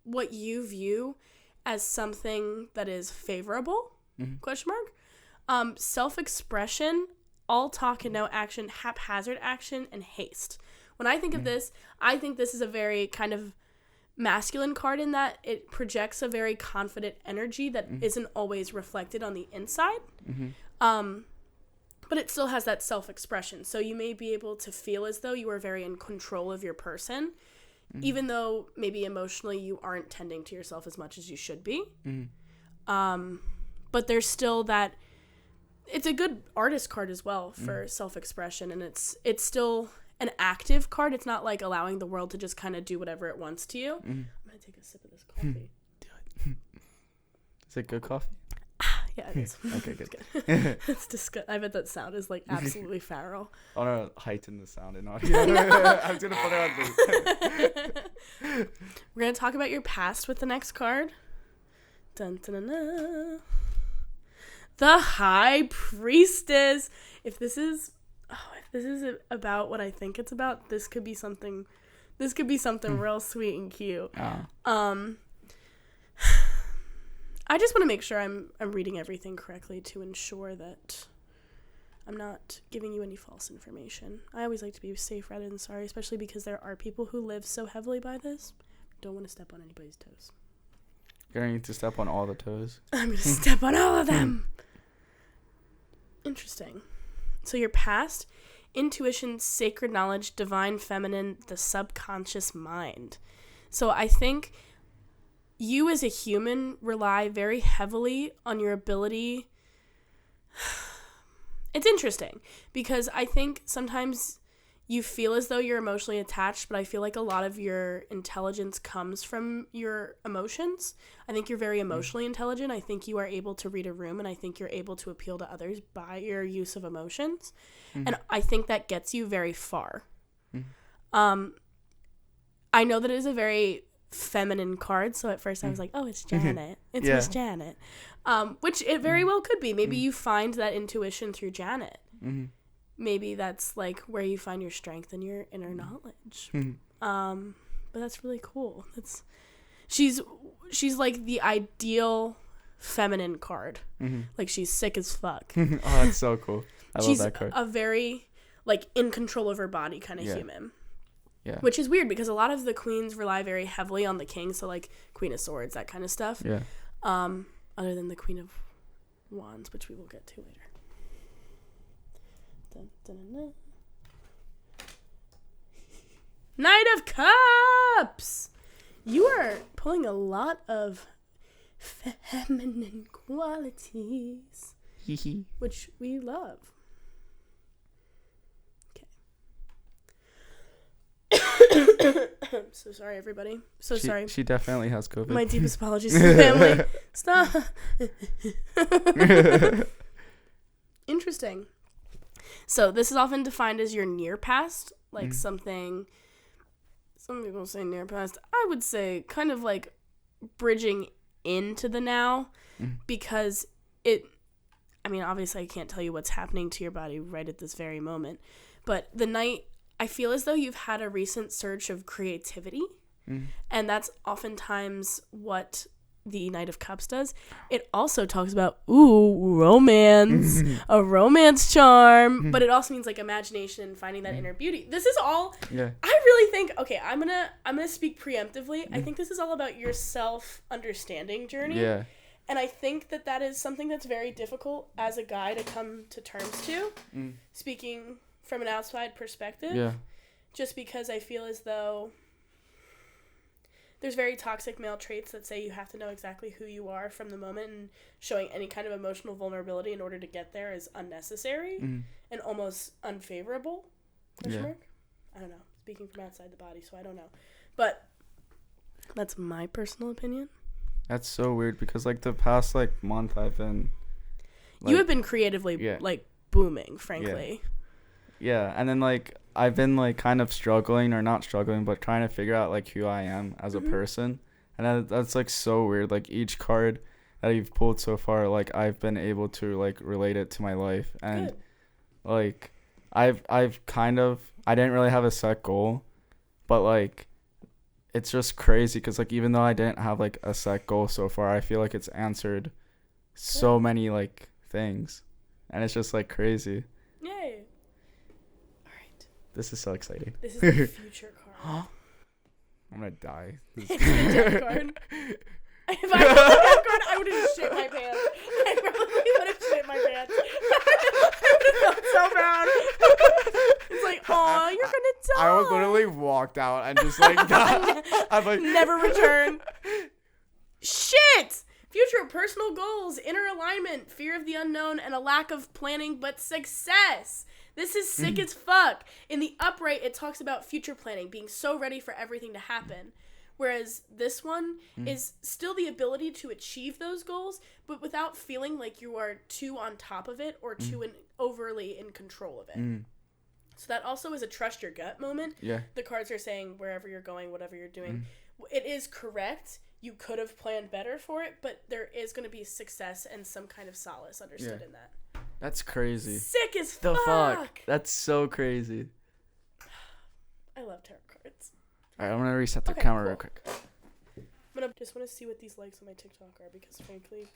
what you view as something that is favorable, question mark, self-expression, all talk and no action, haphazard action, and haste. When I think of this, I think this is a very kind of masculine card in that it projects a very confident energy that isn't always reflected on the inside, but it still has that self-expression. So you may be able to feel as though you are very in control of your person, even though maybe emotionally you aren't tending to yourself as much as you should be. But there's still that... It's a good artist card as well for self-expression, and it's still an active card. It's not like allowing the world to just kind of do whatever it wants to you. I'm going to take a sip of this coffee. Do it. Is it good coffee? Yeah, it is. Okay, good. It's disgusting. I bet that sound is like absolutely feral. I want to heighten the sound in audio. I was going to put it on We're going to talk about your past with the next card. Dun, dun, dun, dun. The High Priestess. If this is about what I think it's about, this could be something real sweet and cute. I just want to make sure I'm reading everything correctly to ensure that I'm not giving you any false information. I always like to be safe rather than sorry, especially because there are people who live so heavily by this. Don't want to step on anybody's toes. You're going to need to step on all the toes. I'm going to step on all of them. Interesting. So your past, intuition, sacred knowledge, divine feminine, the subconscious mind. So I think you as a human rely very heavily on your ability. It's interesting because I think sometimes you feel as though you're emotionally attached, but I feel like a lot of your intelligence comes from your emotions. I think you're very emotionally intelligent. I think you are able to read a room, and I think you're able to appeal to others by your use of emotions. And I think that gets you very far. I know that it is a very feminine card, so at first I was like, oh, it's Janet. It's Miss Janet. Which it very well could be. Maybe you find that intuition through Janet. Maybe that's like where you find your strength and your inner knowledge. But that's really cool. She's like the ideal feminine card. Like she's sick as fuck. Oh, that's so cool. I love that card. She's a very like in control of her body kind of human. Yeah. Which is weird because a lot of the queens rely very heavily on the king, so like Queen of Swords, that kind of stuff. Yeah. Other than the Queen of Wands, which we will get to later. Dun, dun, dun, dun. Knight of Cups! You are pulling a lot of feminine qualities, which we love. Okay. So sorry, everybody. Sorry. She definitely has COVID. My deepest apologies to the family. Stop. Interesting. So this is often defined as your near past, like something. Some people say near past. I would say kind of like bridging into the now, because I mean, obviously I can't tell you what's happening to your body right at this very moment, but the night, I feel as though you've had a recent surge of creativity, and that's oftentimes what the Knight of Cups does. It also talks about, romance, a romance charm, but it also means like imagination and finding that inner beauty. This is all, I really think, okay, I'm gonna speak preemptively. I think this is all about your self-understanding journey. Yeah. And I think that is something that's very difficult as a guy to come to terms to, speaking from an outside perspective. Yeah. Just because I feel as though there's very toxic male traits that say you have to know exactly who you are from the moment, and showing any kind of emotional vulnerability in order to get there is unnecessary and almost unfavorable. Question mark? I don't know. Speaking from outside the body, so I don't know. But that's my personal opinion. That's so weird because like the past like month I've been you have been creatively like booming, frankly. Yeah, and then like I've been like kind of struggling, or not struggling, but trying to figure out like who I am as a person. And that's like so weird. Like each card that you've pulled so far, like I've been able to like relate it to my life. And Good. like I've kind of, I didn't really have a set goal, but like it's just crazy because like even though I didn't have like a set goal so far, I feel like it's answered so many like things, and it's just like crazy. Yay. All right. This is so exciting. This is the future card. I'm gonna die. It's the death card. If I had the death card, I would have shit my pants. I probably would have shit my pants. I would have felt so bad. It's like, aw, you're gonna die. I would literally walked out and just like died. I'm like never return. Shit! Future personal goals, inner alignment, fear of the unknown, and a lack of planning but success. This is sick as fuck. In the upright, it talks about future planning, being so ready for everything to happen. Whereas this one is still the ability to achieve those goals, but without feeling like you are too on top of it or too overly in control of it. So that also is a trust your gut moment. Yeah. The cards are saying wherever you're going, whatever you're doing. It is correct. You could have planned better for it, but there is going to be success and some kind of solace understood in that. That's crazy. Sick as the fuck. That's so crazy. I love tarot cards. All right, I'm gonna reset the camera real quick. I just want to see what these likes on my TikTok are, because frankly,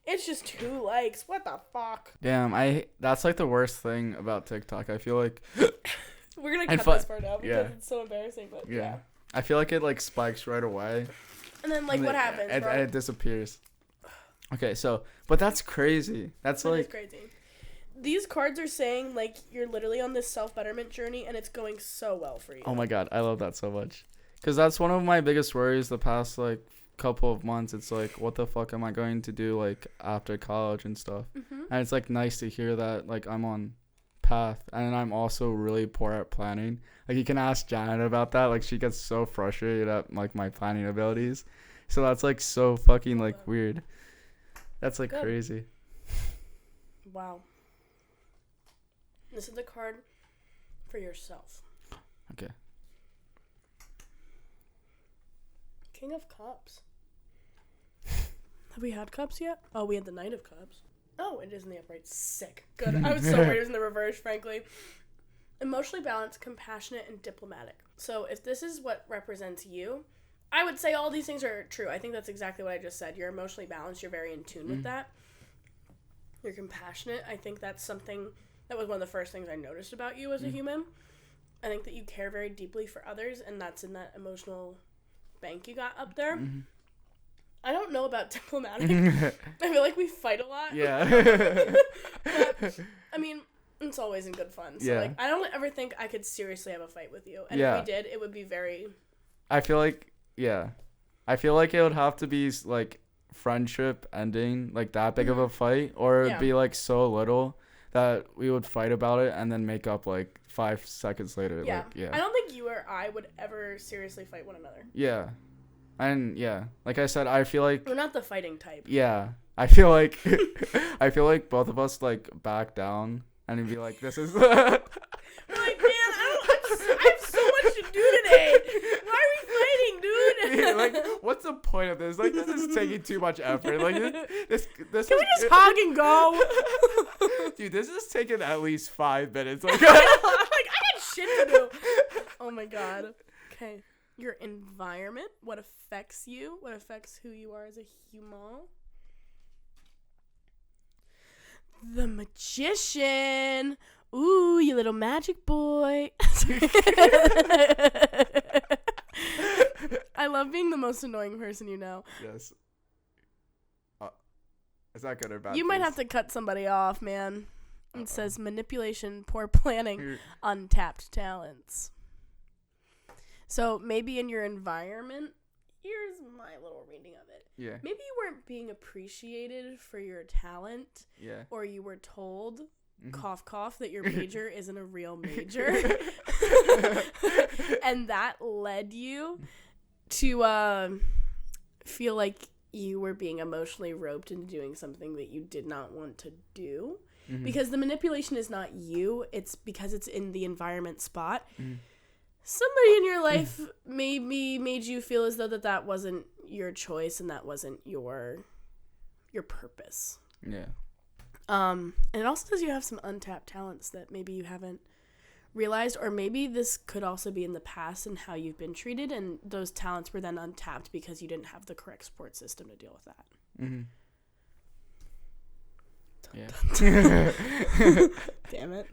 it's just 2 likes. What the fuck? Damn, that's like the worst thing about TikTok. I feel like we're gonna cut this part out because it's so embarrassing. But yeah, I feel like it like spikes right away. And then like what happens? And bro? it disappears. Okay, so but that's crazy. That's crazy. These cards are saying like you're literally on this self-betterment journey and it's going so well for you. Oh my god, I love that so much. Cuz that's one of my biggest worries the past like couple of months. It's like, what the fuck am I going to do like after college and stuff? And it's like nice to hear that like I'm on path, and I'm also really poor at planning. Like you can ask Janet about that. Like she gets so frustrated at like my planning abilities. So that's like so fucking like weird. That's like crazy. Wow. This is the card for yourself. Okay. King of Cups. Have we had cups yet? Oh, we had the Knight of Cups. Oh, it is in the upright. Sick. Good. I was so worried it was in the reverse, frankly. Emotionally balanced, compassionate, and diplomatic. So if this is what represents you, I would say all these things are true. I think that's exactly what I just said. You're emotionally balanced. You're very in tune with that. You're compassionate. I think that's something that was one of the first things I noticed about you as a human. I think that you care very deeply for others, and that's in that emotional bank you got up there. I don't know about diplomatic. I feel like we fight a lot. Yeah. But, I mean, it's always in good fun. So, like, I don't ever think I could seriously have a fight with you. And if we did, it would be very... I feel like, I feel like it would have to be, like, friendship ending like that big of a fight, or it'd be like so little that we would fight about it and then make up like 5 seconds later. Yeah. Like, yeah. I don't think you or I would ever seriously fight one another. Yeah. And yeah, like I said, I feel like we're not the fighting type. Yeah. I feel like both of us like back down and be like, this is We're like, man, I have so much to do today. Why are we fighting, dude? Yeah, like, what's the point of this? Like, this is taking too much effort. Like, this Can we just hug and go? Dude, this is taking at least 5 minutes. Like, I'm like, I got shit to do. Oh my god. Okay. Your environment, what affects you, what affects who you are as a human. The Magician. Ooh, you little magic boy. I love being the most annoying person you know. Yes. Is that good or bad? You might have to cut somebody off, man. It says manipulation, poor planning, untapped talents. So maybe in your environment, here's my little reading of it. Yeah. Maybe you weren't being appreciated for your talent. Yeah. Or you were told, cough, cough, that your major isn't a real major. And that led you to feel like you were being emotionally roped into doing something that you did not want to do. Because the manipulation is not you. It's because it's in the environment spot. Somebody in your life maybe made you feel as though that wasn't your choice and that wasn't your purpose. Yeah. And it also says you have some untapped talents that maybe you haven't realized, or maybe this could also be in the past and how you've been treated, and those talents were then untapped because you didn't have the correct support system to deal with that. Yeah. Damn it.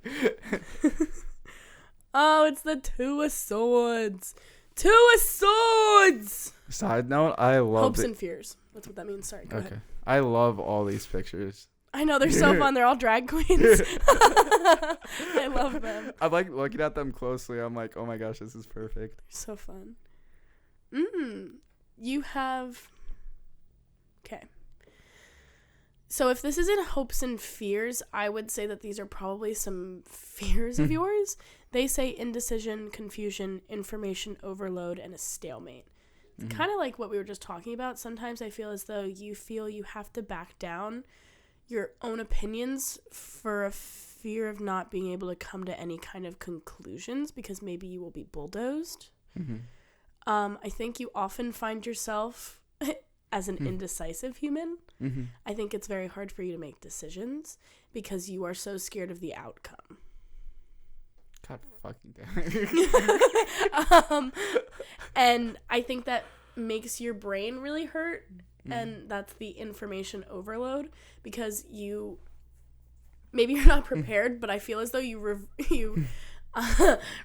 Oh, it's the Two of Swords. Two of Swords! Side note, I love Hopes and fears. That's what that means. Sorry, go ahead. I love all these pictures. I know, they're so fun. They're all drag queens. I love them. I'm like looking at them closely. I'm like, oh my gosh, this is perfect. They're so fun. You have... Okay. So if this isn't hopes and fears, I would say that these are probably some fears of yours. They say indecision, confusion, information overload, and a stalemate. It's kind of like what we were just talking about. Sometimes I feel as though you feel you have to back down your own opinions for a fear of not being able to come to any kind of conclusions because maybe you will be bulldozed. I think you often find yourself as an indecisive human. I think it's very hard for you to make decisions because you are so scared of the outcome. God fucking damn. And I think that makes your brain really hurt, and that's the information overload because maybe you're not prepared, but I feel as though you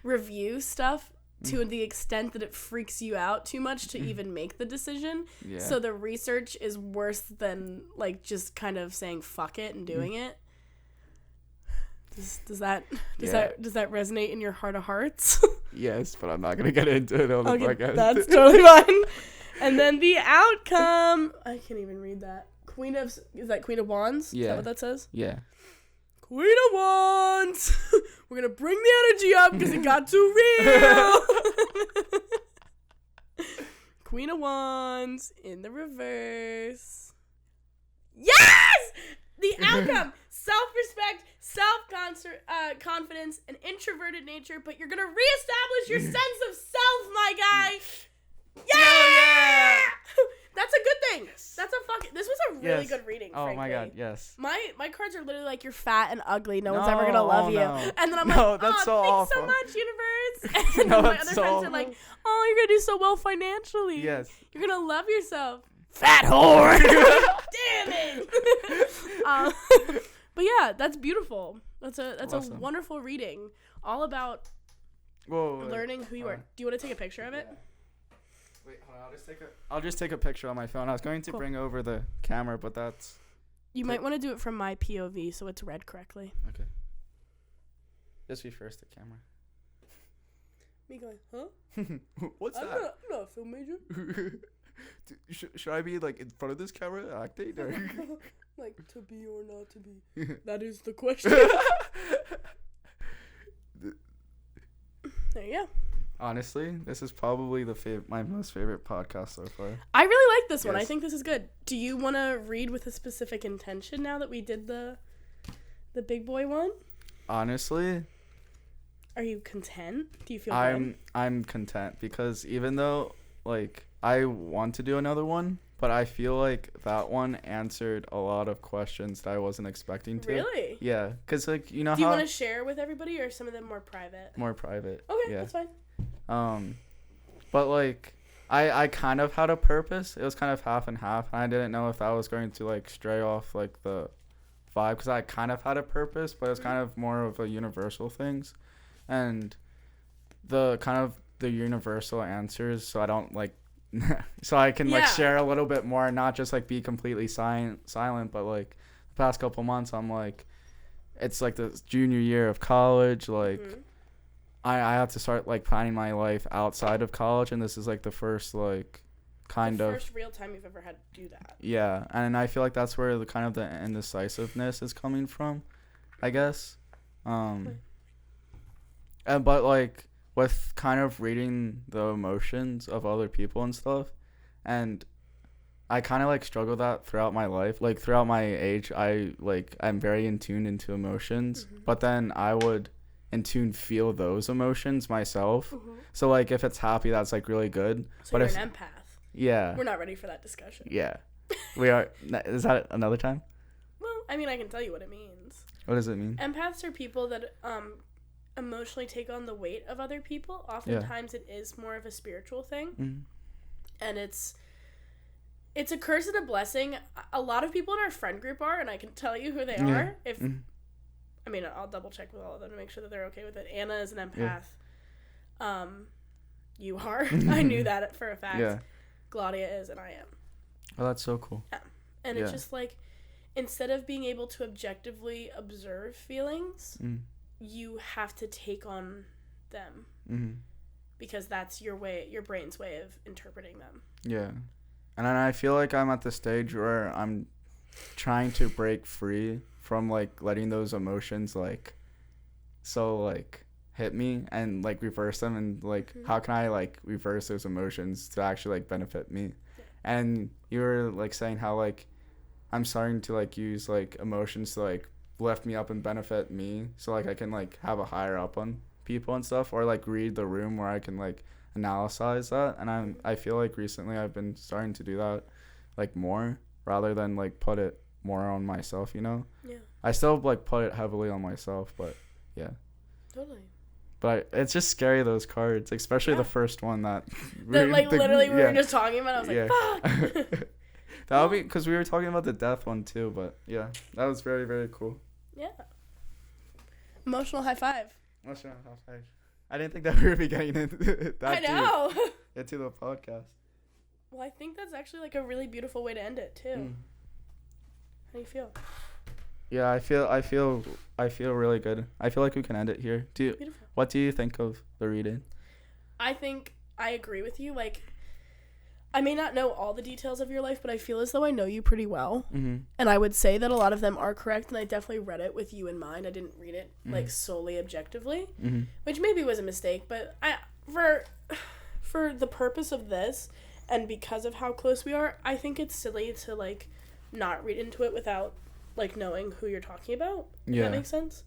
review stuff to the extent that it freaks you out too much to even make the decision. Yeah. So the research is worse than like just kind of saying fuck it and doing it. Does that resonate in your heart of hearts? Yes, but I'm not gonna get into it on the podcast. That's totally fine. And then the outcome. I can't even read that. Is that Queen of Wands? Yeah. Is that what that says? Yeah. Queen of Wands. We're gonna bring the energy up because it got too real. Queen of Wands in the reverse. Yes! The outcome. Self-respect, self-confidence, an introverted nature, but you're going to reestablish your sense of self, my guy. Yeah! That's a good thing. This was a really good reading, frankly. Oh my god, yes. My cards are literally like, you're fat and ugly. No one's ever going to love you. No. And then I'm like, that's so thanks awful. so much, universe. And then my other friends are like, oh, you're going to do so well financially. Yes. You're going to love yourself. Fat whore. Damn it. But yeah, that's beautiful. That's awesome. A wonderful reading, all about learning who you are. Do you want to take a picture of it? Wait, hold on. I'll just take a picture on my phone. I was going to bring over the camera, but that's. You might want to do it from my POV so it's read correctly. Okay. Just be first, the camera. Me going, huh? What's that? I'm not a film major. Should I be like in front of this camera acting? Or? Like, to be or not to be? That is the question. There you go. Honestly, this is probably my most favorite podcast so far. I really like this one. I Yes. think this is good. Do you want to read with a specific intention now that we did the big boy one? Honestly, Are you content? Do you feel I'm content because even though like I want to do another one, but I feel like that one answered a lot of questions that I wasn't expecting to. Really? Yeah, because like you know Do you how want to share with everybody, or are some of them more private? more private. Okay, Yeah. that's fine. But like I kind of had a purpose. It was kind of half and half. And I didn't know if that was going to like stray off like the vibe because I kind of had a purpose, but it's kind of more of a universal things, and the kind of the universal answers. So I don't like, so I can like share a little bit more, and not just like be completely silent. But like the past couple months, I'm like, it's like the junior year of college, like. I have to start like planning my life outside of college, and this is like the first like first real time you've ever had to do that. Yeah, and I feel like that's where the kind of the indecisiveness is coming from, I guess. And but like with kind of reading the emotions of other people and stuff, and I kind of like struggle that throughout my life. Like throughout my age, I'm very in tune into emotions, but then I would in tune feel those emotions myself. So like if it's happy, that's like really good. So but you're if an empath. Yeah. We're not ready for that discussion. Yeah. We are. Is that another time? Well, I mean, I can tell you what it means. What does it mean? Empaths are people that emotionally take on the weight of other people. Oftentimes it is more of a spiritual thing. And it's a curse and a blessing. A lot of people in our friend group are, and I can tell you who they are. If I mean, I'll double check with all of them to make sure that they're okay with it. Anna is an empath. Yeah. You are. I knew that for a fact. Yeah. Claudia is, and I am. Oh, that's so cool. Yeah. And it's just like, instead of being able to objectively observe feelings, you have to take on them. Because that's your brain's way of interpreting them. Yeah. And I feel like I'm at the stage where I'm trying to break free from like letting those emotions like hit me and like reverse them, and like how can I like reverse those emotions to actually like benefit me. And you were like saying how like I'm starting to like use like emotions to like lift me up and benefit me, so like I can like have a higher up on people and stuff, or like read the room where I can like analyze that. And I feel like recently I've been starting to do that like more rather than like put it more on myself, you know. I still like put it heavily on myself, but totally. But it's just scary, those cards, especially the first one that literally we were just talking about. I was like, fuck. That would be because we were talking about the death one too, but yeah, that was very, very cool. Yeah. Emotional high five. Emotional high five. I didn't think that we would be getting into that. I know. Into the podcast. Well, I think that's actually like a really beautiful way to end it too. How do you feel? Yeah, I feel really good. I feel like we can end it here. Beautiful. What do you think of the reading? I think I agree with you. Like, I may not know all the details of your life, but I feel as though I know you pretty well. And I would say that a lot of them are correct, and I definitely read it with you in mind. I didn't read it like solely objectively, which maybe was a mistake, but for the purpose of this and because of how close we are, I think it's silly to like not read into it without like knowing who you're talking about. If that makes sense.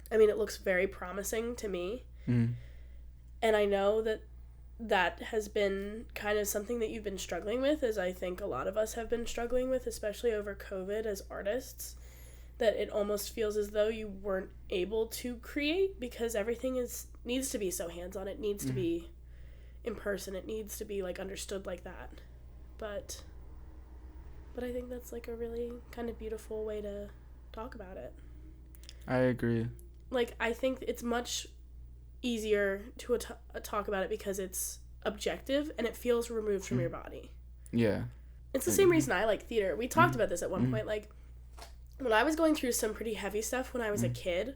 I mean, it looks very promising to me. And I know that has been kind of something that you've been struggling with, as I think a lot of us have been struggling with, especially over COVID as artists, that it almost feels as though you weren't able to create because everything needs to be so hands-on. It needs to be in person. It needs to be like understood like that. But I think that's like a really kind of beautiful way to talk about it. I agree. Like, I think it's much easier to talk about it because it's objective and it feels removed from your body. Yeah. It's the same reason I like theater. We talked about this at one point. Like, when I was going through some pretty heavy stuff when I was a kid,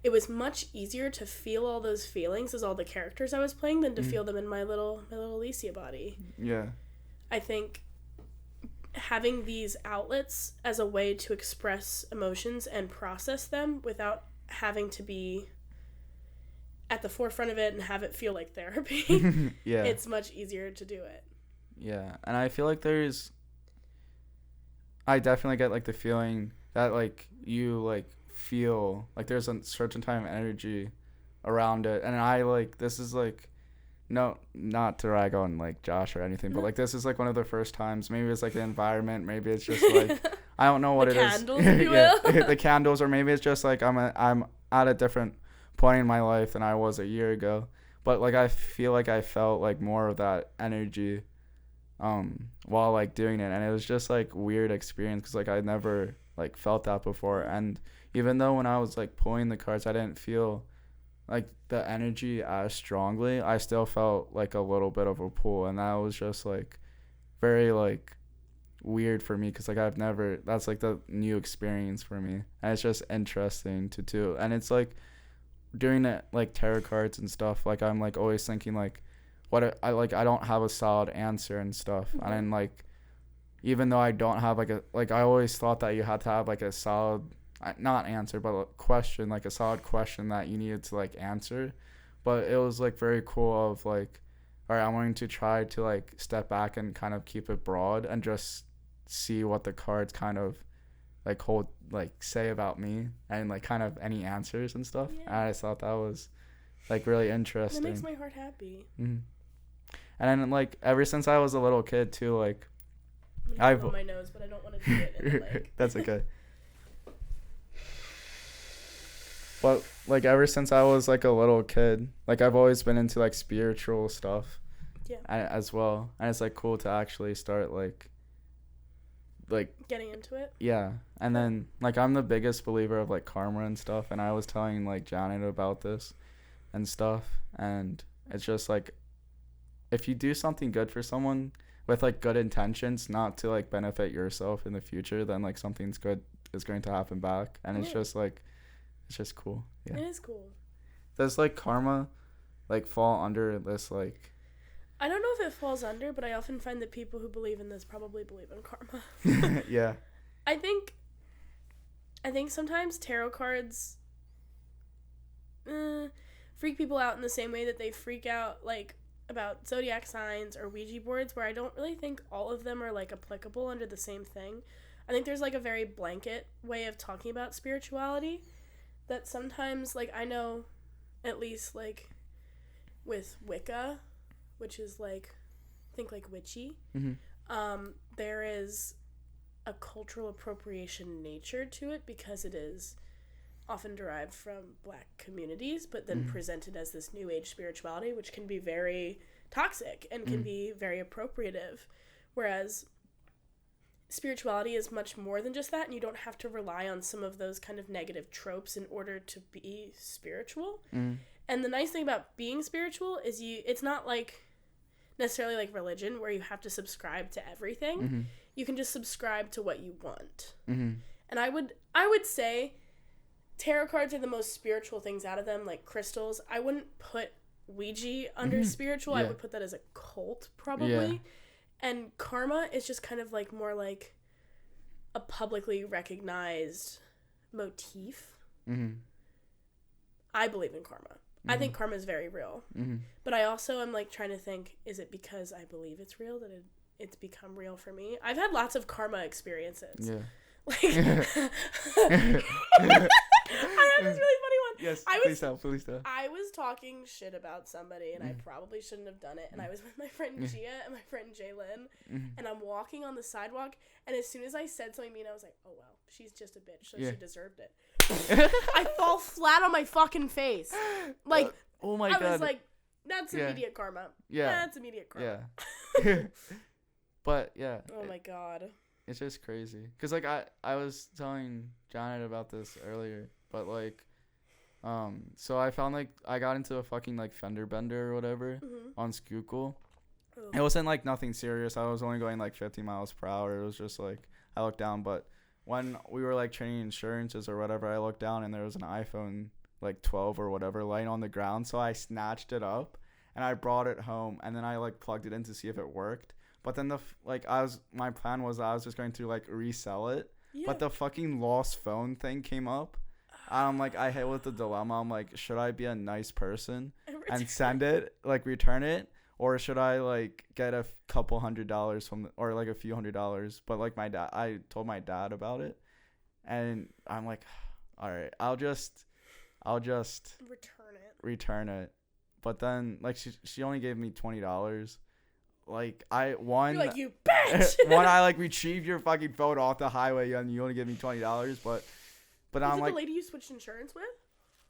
it was much easier to feel all those feelings as all the characters I was playing than to feel them in my little Lysia body. Yeah. I think having these outlets as a way to express emotions and process them without having to be at the forefront of it and have it feel like therapy, yeah, it's much easier to do it. Yeah, and I feel like I definitely get, like, the feeling that, like, you, like, feel like there's a certain time of energy around it, and I, like, this is, like, no, not to rag on, like, Josh or anything, but, like, this is, like, one of the first times. Maybe it's, like, the environment, maybe it's just, like, I don't know what it is. The candles, if you will. The candles, or maybe it's just, like, I'm at a different point in my life than I was a year ago, but, like, I feel like I felt, like, more of that energy while, like, doing it, and it was just, like, weird experience, because, like, I never, like, felt that before. And even though when I was, like, pulling the cards, I didn't feel, like, the energy as strongly, I still felt, like, a little bit of a pull, and that was just, like, very, like, weird for me, because, like, that's, like, the new experience for me, and it's just interesting to do. And it's, like, doing it, like, tarot cards and stuff, like, I'm, like, always thinking, like, I don't have a solid answer and stuff. Mm-hmm. And, like, even though I don't have, like, I always thought that you had to have, like, a solid, not answer, but a question, like, a solid question that you needed to, like, answer. But it was, like, very cool of, like, all right, I'm going to try to, like, step back and kind of keep it broad and just see what the cards kind of, like, say about me, and, like, kind of any answers and stuff. Yeah. And I just thought that was, like, really interesting. That makes my heart happy. Mm-hmm. And then, like, ever since I was a little kid too, like, I've on my nose, but I don't want to do it in the mic. That's okay. But, like, ever since I was, like, a little kid, like, I've always been into, like, spiritual stuff. Yeah. As well. And it's, like, cool to actually start, like getting into it. Yeah. And then, like, I'm the biggest believer of, like, karma and stuff, and I was telling, like, Janet about this and stuff, and it's just, like, if you do something good for someone with, like, good intentions, not to, like, benefit yourself in the future, then, like, something's good is going to happen back. And it's just, like, it's just cool. Yeah. It is cool. Does, like, karma, like, fall under this, like... I don't know if it falls under, but I often find that people who believe in this probably believe in karma. Yeah. I think sometimes tarot cards freak people out in the same way that they freak out, like, about zodiac signs or Ouija boards, where I don't really think all of them are, like, applicable under the same thing. I think there's, like, a very blanket way of talking about spirituality that sometimes, like, I know, at least, like, with Wicca, which is, like, think, like, witchy, there is a cultural appropriation nature to it, because it is often derived from Black communities, but then presented as this new age spirituality, which can be very toxic and can be very appropriative, whereas spirituality is much more than just that, and you don't have to rely on some of those kind of negative tropes in order to be spiritual. And the nice thing about being spiritual is it's not like necessarily like religion where you have to subscribe to everything. You can just subscribe to what you want. And I would say tarot cards are the most spiritual things out of them, like crystals. I wouldn't put Ouija under spiritual. I would put that as a cult, probably. Yeah. And karma is just kind of like more like a publicly recognized motif. I believe in karma. I think karma is very real. But I also am, like, trying to think, is it because I believe it's real that it's become real for me? I've had lots of karma experiences. Yeah. Like, I have this really funny one. Yes, please tell. I was talking shit about somebody, and I probably shouldn't have done it. And I was with my friend Gia and my friend Jaylyn, and I'm walking on the sidewalk, and as soon as I said something mean, I was like, oh, well, she's just a bitch, so she deserved it. I fall flat on my fucking face. Like, oh my God. I was like, that's immediate karma. Yeah. That's immediate karma. Yeah. But, yeah. Oh my God. It's just crazy. Because, like, I was telling Janet about this earlier, but, like, so I found, like, I got into a fucking, like, fender bender or whatever on Schuylkill. It wasn't, like, nothing serious. I was only going, like, 50 miles per hour. It was just, like, I looked down, but when we were, like, trading insurances or whatever, I looked down and there was an iPhone, like 12 or whatever, laying on the ground. So I snatched it up and I brought it home, and then I like plugged it in to see if it worked. But then my plan was I was just going to like resell it. Yeah. But the fucking lost phone thing came up. I'm like, I hit with the dilemma. I'm like, should I be a nice person and send it, like return it? Or should I like get a couple $100 or like a few $100s? But like I told my dad about it, and I'm like, all right, I'll just return it. But then like she only gave me $20. Like You're like, you bitch. I like retrieved your fucking phone off the highway and you only give me $20. But I'm like, the lady you switched insurance with?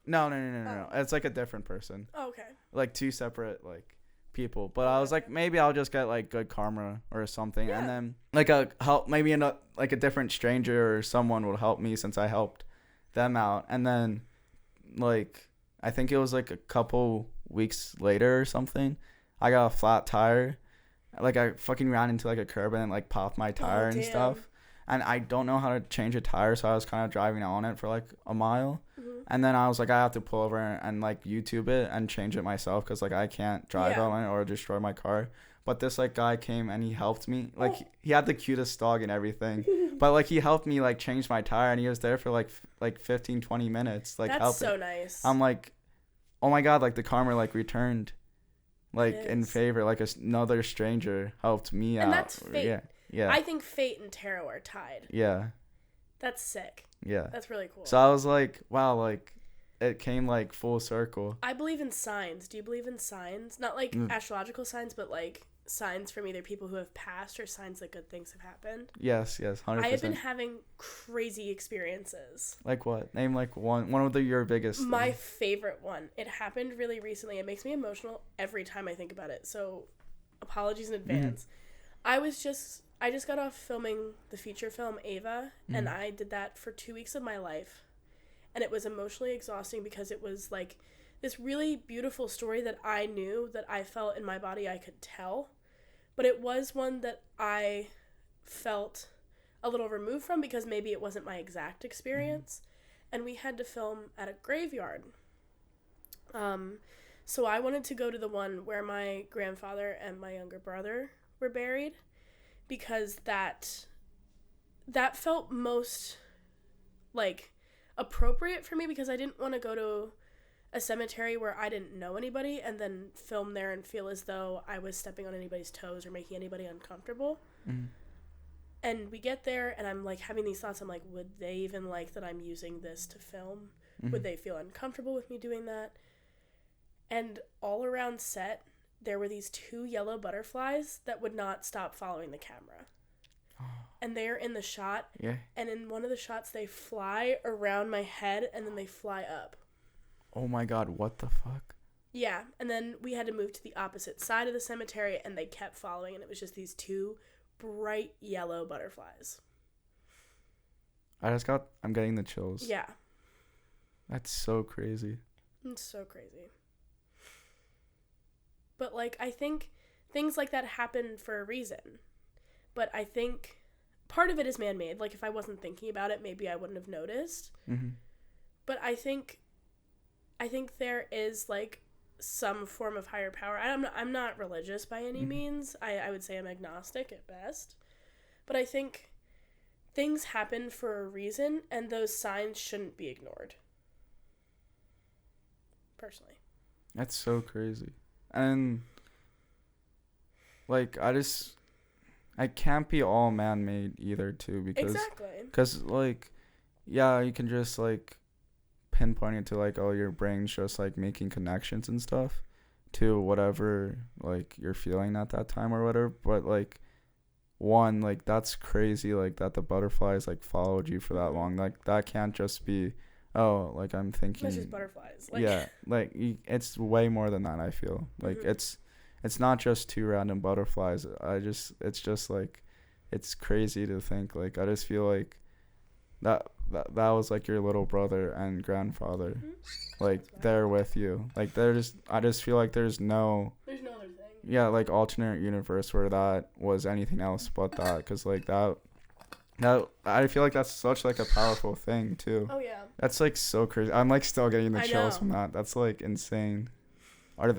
No. It's like a different person. Oh, okay. Like two separate like people. But I was like, maybe I'll just get like good karma or something, and then like maybe a different stranger or someone will help me since I helped them out. And then like I think it was like a couple weeks later or something, I got a flat tire. Like I fucking ran into like a curb and like popped my tire and stuff. And I don't know how to change a tire, so I was kind of driving on it for like a mile. Mm-hmm. And then I was like, I have to pull over and like YouTube it and change it myself, because like I can't drive on it or destroy my car. But this like guy came and he helped me. Like he had the cutest dog and everything. But like he helped me like change my tire, and he was there for like 15-20 minutes like helping. That's so nice. I'm like, oh my god, like the karma like returned like in favor. Like another stranger helped me out. And that's fate. Yeah. I think fate and tarot are tied. Yeah. That's sick. Yeah. That's really cool. So I was like, wow, like it came like full circle. I believe in signs. Do you believe in signs? Not like astrological signs, but like signs from either people who have passed or signs that good things have happened. Yes, 100%. I have been having crazy experiences. Like what? Name like one of your biggest. My favorite one. It happened really recently. It makes me emotional every time I think about it. So apologies in advance. I just got off filming the feature film Ava, and I did that for 2 weeks of my life. And it was emotionally exhausting because it was like this really beautiful story that I knew, that I felt in my body I could tell. But it was one that I felt a little removed from because maybe it wasn't my exact experience. And we had to film at a graveyard. So I wanted to go to the one where my grandfather and my younger brother were buried, because that felt most like appropriate for me, because I didn't want to go to a cemetery where I didn't know anybody and then film there and feel as though I was stepping on anybody's toes or making anybody uncomfortable. And we get there and I'm like having these thoughts. I'm like, would they even like that I'm using this to film? Would they feel uncomfortable with me doing that? And all around set, there were these 2 yellow butterflies that would not stop following the camera. And they're in the shot. Yeah. And in one of the shots, they fly around my head and then they fly up. Oh my god, what the fuck? Yeah. And then we had to move to the opposite side of the cemetery and they kept following, and it was just these 2 bright yellow butterflies. I'm getting the chills. Yeah. That's so crazy. It's so crazy. But, like, I think things like that happen for a reason. But I think part of it is man-made. Like, if I wasn't thinking about it, maybe I wouldn't have noticed. But I think there is, like, some form of higher power. I'm not religious by any means. I would say I'm agnostic at best. But I think things happen for a reason, and those signs shouldn't be ignored. Personally. That's so crazy. And, like, I can't be all man-made either, too, because... Exactly. Because, like, yeah, you can just, like, pinpoint it to, like, oh, your brain's just, like, making connections and stuff to whatever, like, you're feeling at that time or whatever. But, like, one, like, that's crazy, like, that the butterflies, like, followed you for that long. Like, that can't just be... Oh, like I'm thinking. It's just butterflies. Like, yeah, like it's way more than that. I feel like it's not just 2 random butterflies. It's just like, it's crazy to think. Like I just feel like that was like your little brother and grandfather, like they're with you. Like I just feel like there's no other thing. Yeah, like alternate universe where that was anything else but that, because like that I feel like that's such like a powerful thing too. Oh yeah. That's like so crazy. I'm like still getting the I chills know. from that. That's like insane.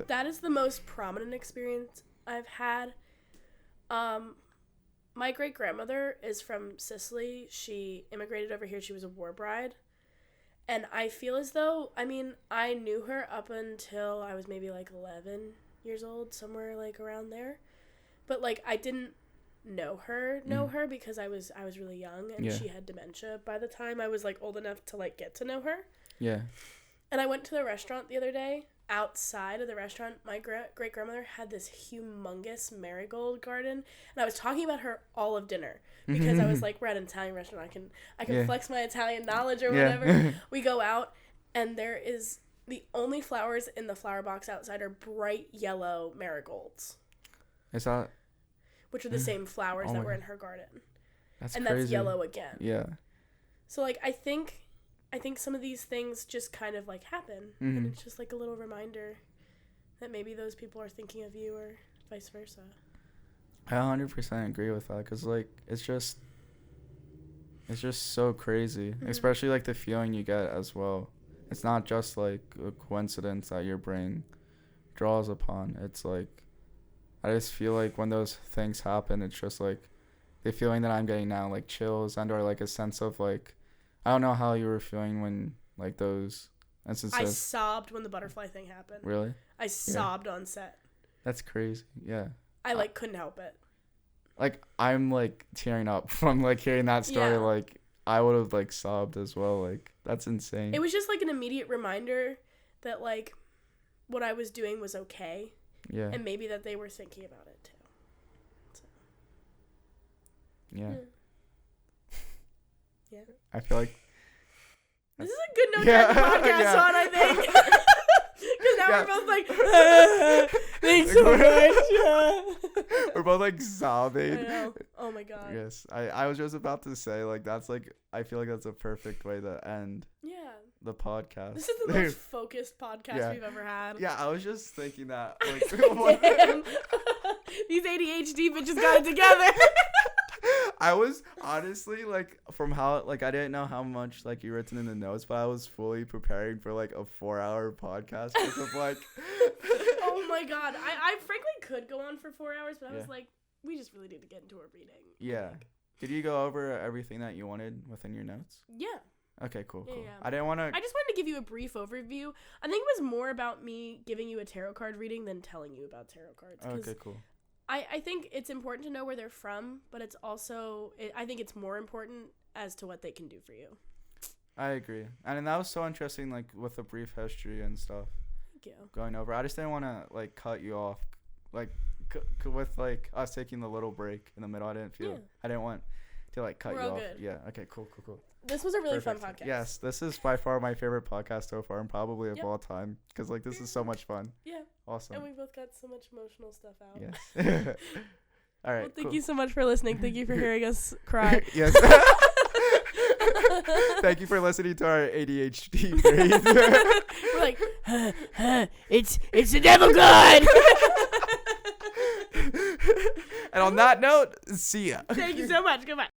That is the most prominent experience I've had. My great grandmother is from Sicily. She immigrated over here. She was a war bride. And I feel as though, I mean, I knew her up until I was maybe like 11 years old, somewhere like around there. But like I didn't know her because I was really young, and she had dementia by the time I was like old enough to like get to know her. Yeah. And I went to the restaurant the other day. Outside of the restaurant, my great grandmother had this humongous marigold garden, and I was talking about her all of dinner because I was like, we're at an Italian restaurant, I can flex my Italian knowledge or whatever. We go out, and there is the only flowers in the flower box outside are bright yellow marigolds. Is that? Which are the same flowers that were in her garden. That's and crazy. That's yellow again. Yeah. So like I think some of these things just kind of like happen, and it's just like a little reminder that maybe those people are thinking of you or vice versa. I 100% agree with that, because like it's just so crazy, especially like the feeling you get as well. It's not just like a coincidence that your brain draws upon. It's like I just feel like when those things happen, it's just like the feeling that I'm getting now, like chills and or like a sense of like, I don't know how you were feeling when like those instances. I sobbed when the butterfly thing happened. Really? I sobbed on set. That's crazy. Yeah. I like couldn't help it. Like I'm like tearing up from like hearing that story. Yeah. Like I would have like sobbed as well. Like that's insane. It was just like an immediate reminder that like what I was doing was okay. Yeah. And maybe that they were thinking about it too. So. Yeah. Yeah. I feel like this is a good note Yeah. to end the podcast Yeah. on, I think. Because now we're both like, thanks so much. we're both like sobbing. I know. Oh my god. Yes. I was just about to say like that's like I feel like that's a perfect way to end Yeah. the podcast. This is the most focused podcast we've ever had. Yeah, I was just thinking that like Damn. These ADHD bitches got it together. I was honestly like from how like I didn't know how much like you written in the notes, but I was fully preparing for like a 4-hour podcast because of like oh my god. I frankly could go on for 4 hours, but I was like, we just really need to get into a reading. Yeah. Did you go over everything that you wanted within your notes? Yeah. Okay, cool. Yeah. I didn't want to. I just wanted to give you a brief overview. I think it was more about me giving you a tarot card reading than telling you about tarot cards. Okay, cool. I think it's important to know where they're from, but it's also, I think it's more important as to what they can do for you. I agree. And that was so interesting, like, with the brief history and stuff. Thank you. Going over. I just didn't want to, like, cut you off. Like, with, like, us taking the little break in the middle, I didn't want to, like, cut We're you all off. good. Yeah, okay, cool. This was a really Perfect. fun podcast. Yes, this is by far my favorite podcast so far and probably of all time because, like, this is so much fun. Yeah. Awesome. And we both got so much emotional stuff out. Yes. All right. Well, thank you so much for listening. Thank you for hearing us cry. Yes. Thank you for listening to our ADHD brain. We're like, it's the devil god. And on that note, see ya. Thank you so much. Goodbye.